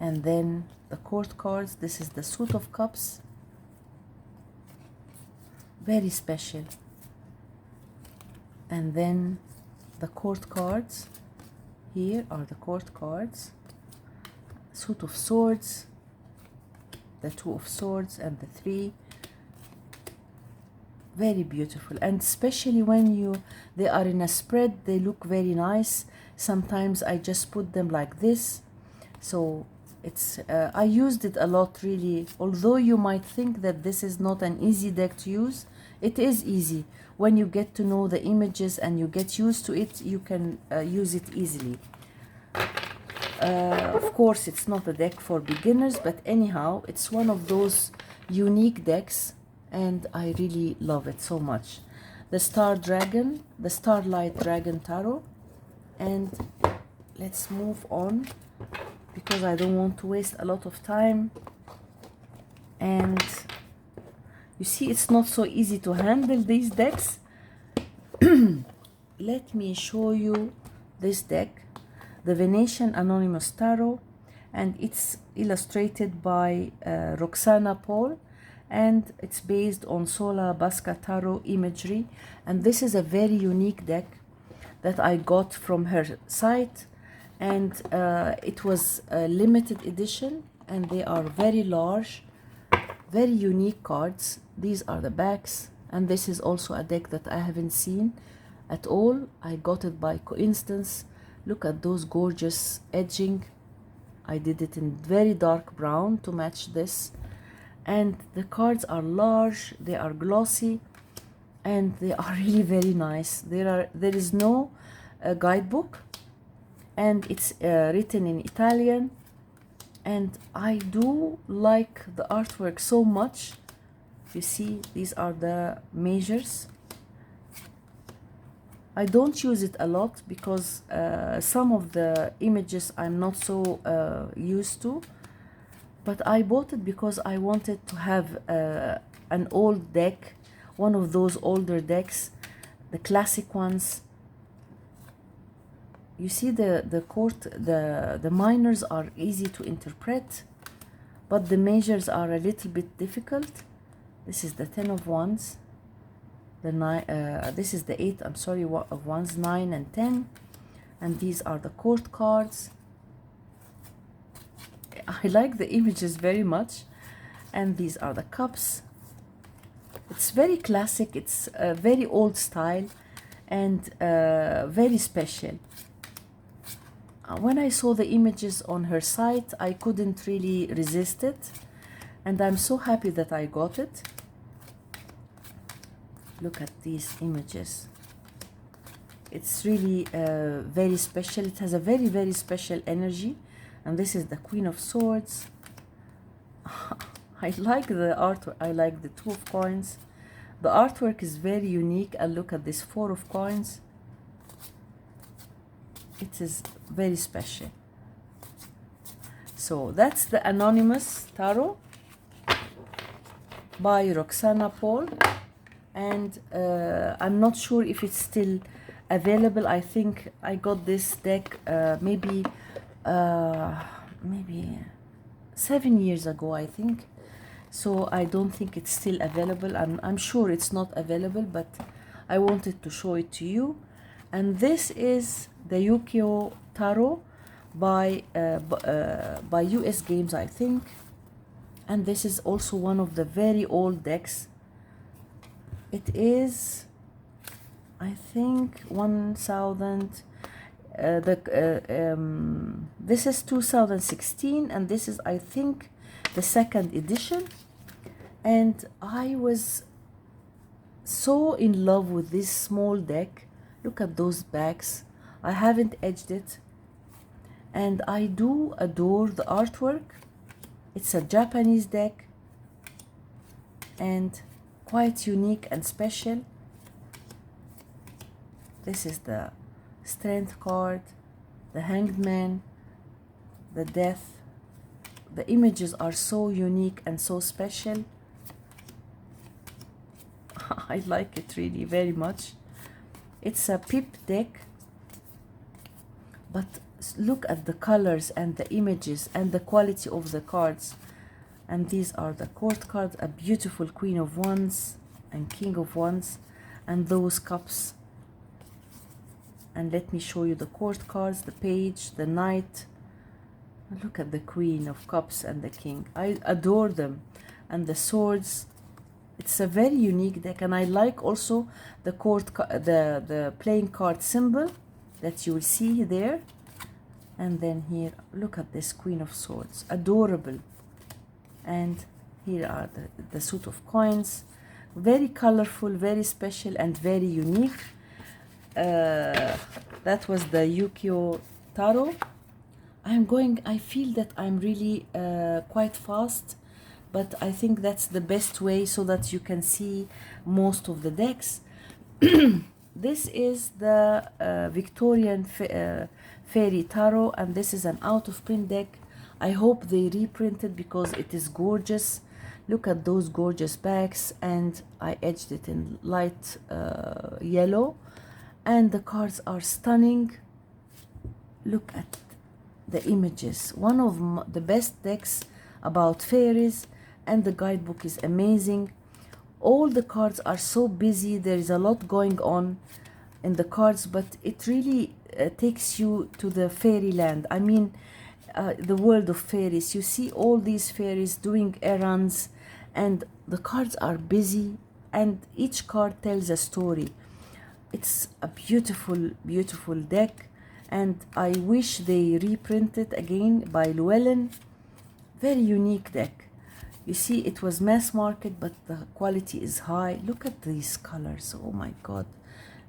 [SPEAKER 1] And then the Court cards. This is the suit of Cups. Very special. And then the Court cards. Here are the Court cards. Suit of Swords, the Two of Swords, and the Three. Very beautiful. And especially when they are in a spread, they look very nice. Sometimes I just put them like this. So it's I used it a lot, really. Although you might think that this is not an easy deck to use, it is easy. When you get to know the images and you get used to it, you can use it easily. Of course, it's not a deck for beginners, but anyhow, it's one of those unique decks, and I really love it so much. The Star Dragon, the Starlight Dragon Tarot. And let's move on, because I don't want to waste a lot of time. And you see, it's not so easy to handle these decks. Let me show you this deck, the Venetian Anonymous Tarot, and it's illustrated by Roxana Paul, and it's based on Sola Basca Tarot imagery. And this is a very unique deck that I got from her site, and it was a limited edition, and they are very large, very unique cards. These are the backs, and this is also a deck that I haven't seen at all. I got it by coincidence. Look at those gorgeous edging. I did it in very dark brown to match this. And the cards are large, they are glossy, and they are really very nice. There is no guidebook, and it's written in Italian. And I do like the artwork so much. You see, these are the measures. I don't use it a lot because some of the images I'm not so used to. But I bought it because I wanted to have an old deck, one of those older decks, the classic ones. You see the minors are easy to interpret, but the measures are a little bit difficult. This is the 10 of Wands. This is the 8, I'm sorry, of Wands, 9 and 10. And these are the Court cards. I like the images very much. And these are the Cups. It's very classic, it's a very old style, and very special. When I saw the images on her site, I couldn't really resist it, and I'm so happy that I got it. Look at these images. It's really very special. It has a very, very special energy. And this is the Queen of Swords. I like the artwork. I like the Two of Coins. The artwork is very unique. And look at this 4 of Coins. It is very special. So that's the Anonymous Tarot by Roxana Paul. And I'm not sure if it's still available. I think I got this deck maybe 7 years ago, I think. so I don't think it's still available. I'm sure it's not available, but I wanted to show it to you. And this is the UKIYOE Tarot by US Games, I think. And this is also one of the very old decks. It is, I think, 1000. This is 2016, and this is, I think, the second edition. And I was so in love with this small deck. Look at those backs. I haven't edged it, and I do adore the artwork. It's a Japanese deck and quite unique and special. This is the Strength card, the Hanged Man, the Death. The images are so unique and so special. I like it really very much. It's a pip deck, but look at the colors and the images and the quality of the cards. And these are the court cards, a beautiful Queen of Wands and King of Wands, and those cups. And let me show you the court cards, the Page, the Knight. Look at the Queen of Cups and the King. I adore them. And the swords. It's a very unique deck, and I like also the the playing card symbol that you will see there. And then here, look at this Queen of Swords, adorable. And here are the suit of coins, very colorful, very special, and very unique. That was the UKIYOE Tarot. I feel that I'm really quite fast, but I think that's the best way so that you can see most of the decks. This is the Victorian Fairy Tarot, and this is an out-of-print deck. I hope they reprint it because it is gorgeous. Look at those gorgeous backs, and I edged it in light yellow, and the cards are stunning. Look at the images. One of the best decks about fairies, and the guidebook is amazing. All the cards are so busy. There is a lot going on in the cards, but it really takes you to the fairyland. I mean, the world of fairies. You see all these fairies doing errands, and the cards are busy, and each card tells a story. It's a beautiful, beautiful deck, and I wish they reprint it again by Llewellyn. Very unique deck. You see, it was mass market, but the quality is high. Look at these colors. Oh my God.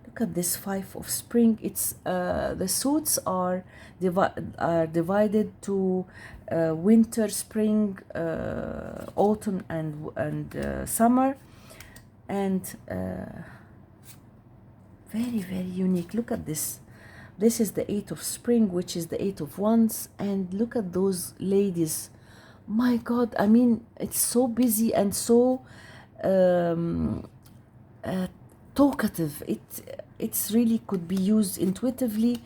[SPEAKER 1] Look at this Five of Spring. It's the suits are divided to winter, spring, autumn, and summer, and very, very unique. Look at this. This is the Eight of Spring, which is the Eight of Wands, and look at those ladies. My God, I mean, it's so busy and so talkative. It's really could be used intuitively,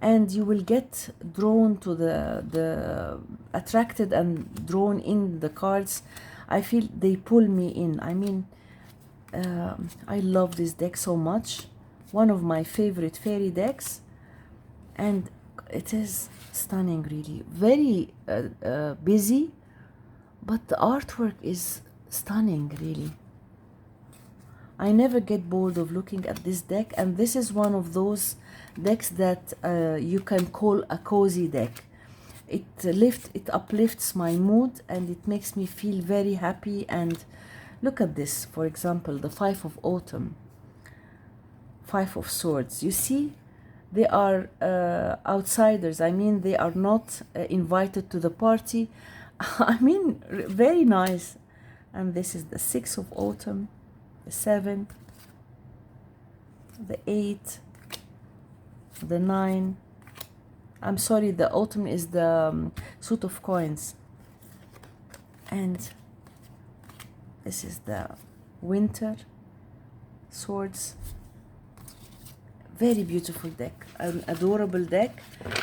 [SPEAKER 1] and you will get drawn to the attracted and drawn in the cards. I feel they pull me in. I mean, I love this deck so much. One of my favorite fairy decks, and it is stunning, really. Very busy, but the artwork is stunning, really. I never get bored of looking at this deck, and this is one of those decks that you can call a cozy deck. It uplifts my mood, and it makes me feel very happy. And look at this, for example, the Five of Autumn, Five of Swords. You see, they are outsiders. I mean, they are not invited to the party. I mean, very nice. And this is the Six of Autumn, the Seven, the Eight, the Nine. I'm sorry, the Autumn is the suit of coins. And this is the Winter, Swords. Very beautiful deck, an adorable deck,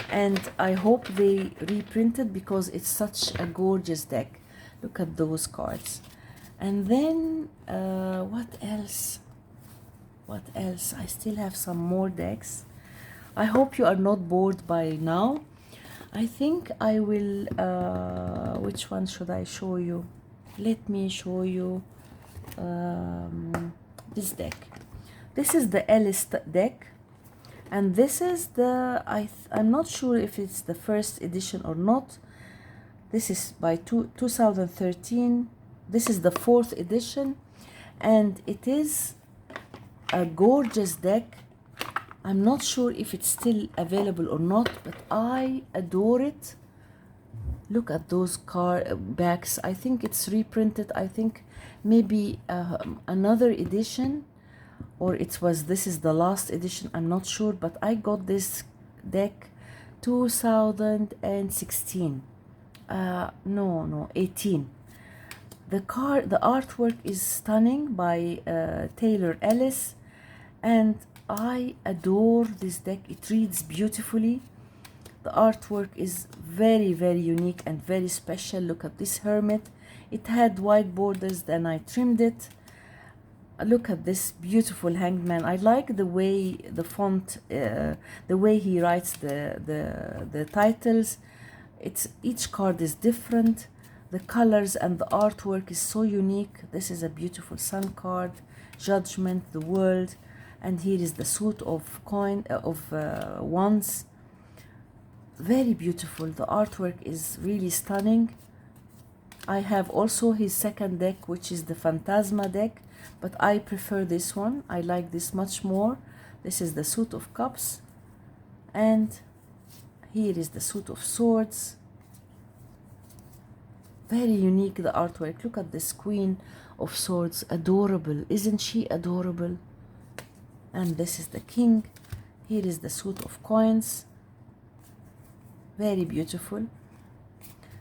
[SPEAKER 1] and I hope they reprint it because it's such a gorgeous deck. Look at those cards. And then what else? What else? I still have some more decks. I hope you are not bored by now. I think I will, which one should I show you? Let me show you this deck. This is the Alice deck, and this is the, I'm not sure if it's the first edition or not. This is by 2013. This is the 4th edition, and it is a gorgeous deck. I'm not sure if it's still available or not, but I adore it. Look at those backs. I think it's reprinted. I think maybe another edition, or this is the last edition. I'm not sure, but I got this deck 2016. No, 18. The artwork is stunning by Taylor Ellis, and I adore this deck. It reads beautifully. The artwork is very, very unique and very special. Look at this hermit. It had white borders, then I trimmed it. Look at this beautiful hanged man. I like the way the font, the way he writes the titles. Each card is different. The colors and the artwork is so unique. This is a beautiful sun card, Judgment, the World, and here is the suit of wands. Very beautiful. The artwork is really stunning. I have also his second deck, which is the Phantasma deck, but I prefer this one. I like this much more. This is the suit of cups, and here is the suit of swords. Very unique, the artwork. Look at this Queen of Swords. Adorable. Isn't she adorable? And this is the King. Here is the suit of coins. Very beautiful.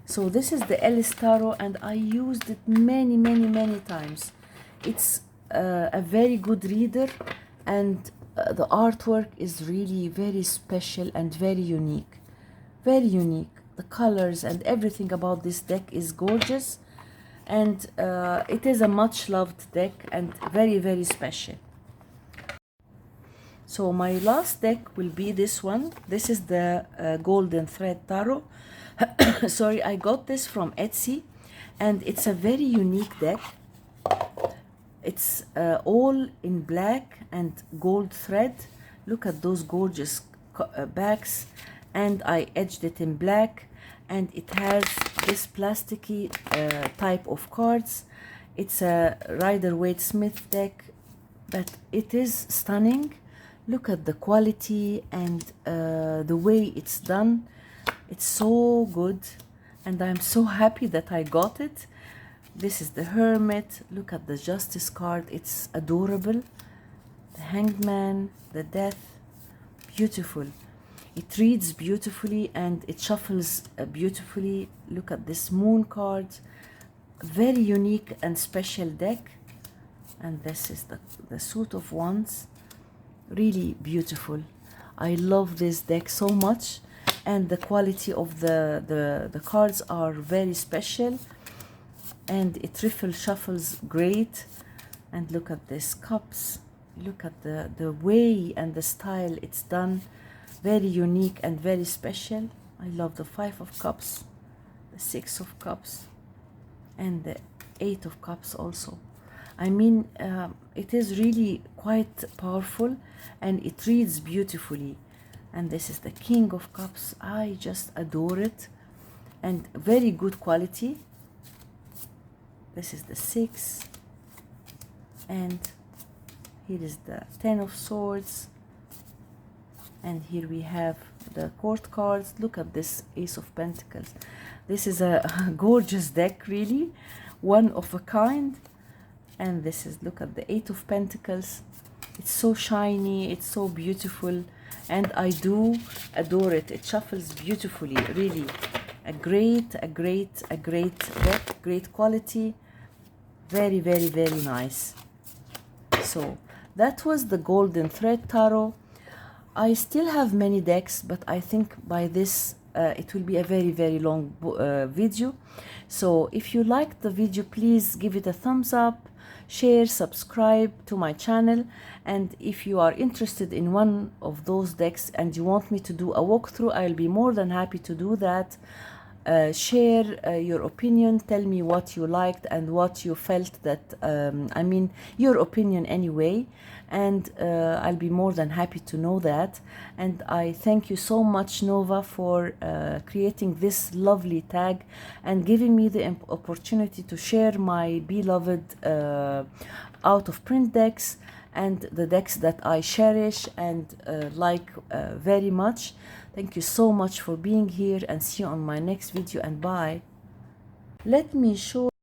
[SPEAKER 1] So this is the Alice Tarot, and I used it many, many, many times. It's a very good reader, and the artwork is really very special and very unique. Very unique. The colors and everything about this deck is gorgeous, and it is a much loved deck and very, very special. So my last deck will be this one. This is the Golden Thread Tarot. Sorry, I got this from Etsy, and it's a very unique deck. It's all in black and gold thread. Look at those gorgeous backs, and I edged it in black, and it has this plasticky type of cards. It's a Rider-Waite-Smith deck, but it is stunning. Look at the quality and the way it's done. It's so good, and I'm so happy that I got it. This is the Hermit. Look at the Justice card. It's adorable. The Hanged Man, the Death. Beautiful. It reads beautifully and it shuffles beautifully. Look at this Moon card. Very unique and special deck. And this is the Suit of Wands. Really beautiful. I love this deck so much, and the quality of the cards are very special, and it shuffles great. And look at this cups. Look at the way and the style it's done. Very unique and very special. I love the 5 of Cups, the 6 of Cups, and the 8 of Cups also. I mean, it is really quite powerful, and it reads beautifully. And this is the King of Cups. I just adore it, and very good quality. This is the 6, and here is the 10 of Swords, and here we have the Court cards. Look at this Ace of Pentacles. This is a gorgeous deck, really, one of a kind. And this is, look at the 8 of Pentacles. It's so shiny, it's so beautiful, and I do adore it. It shuffles beautifully, really. A great deck, great quality. Very, very, very nice. So that was the Golden Thread Tarot. I still have many decks, but I think by this it will be a very long video. So if you liked the video, please give it a thumbs up, share, subscribe to my channel, and if you are interested in one of those decks and you want me to do a walkthrough, I'll be more than happy to do that. Share your opinion, tell me what you liked and what you felt that, I mean your opinion anyway, and I'll be more than happy to know that. And I thank you so much, Nova, for creating this lovely tag and giving me the opportunity to share my beloved out of print decks and the decks that I cherish and like very much. Thank you so much for being here, and see you on my next video, and bye. Let me show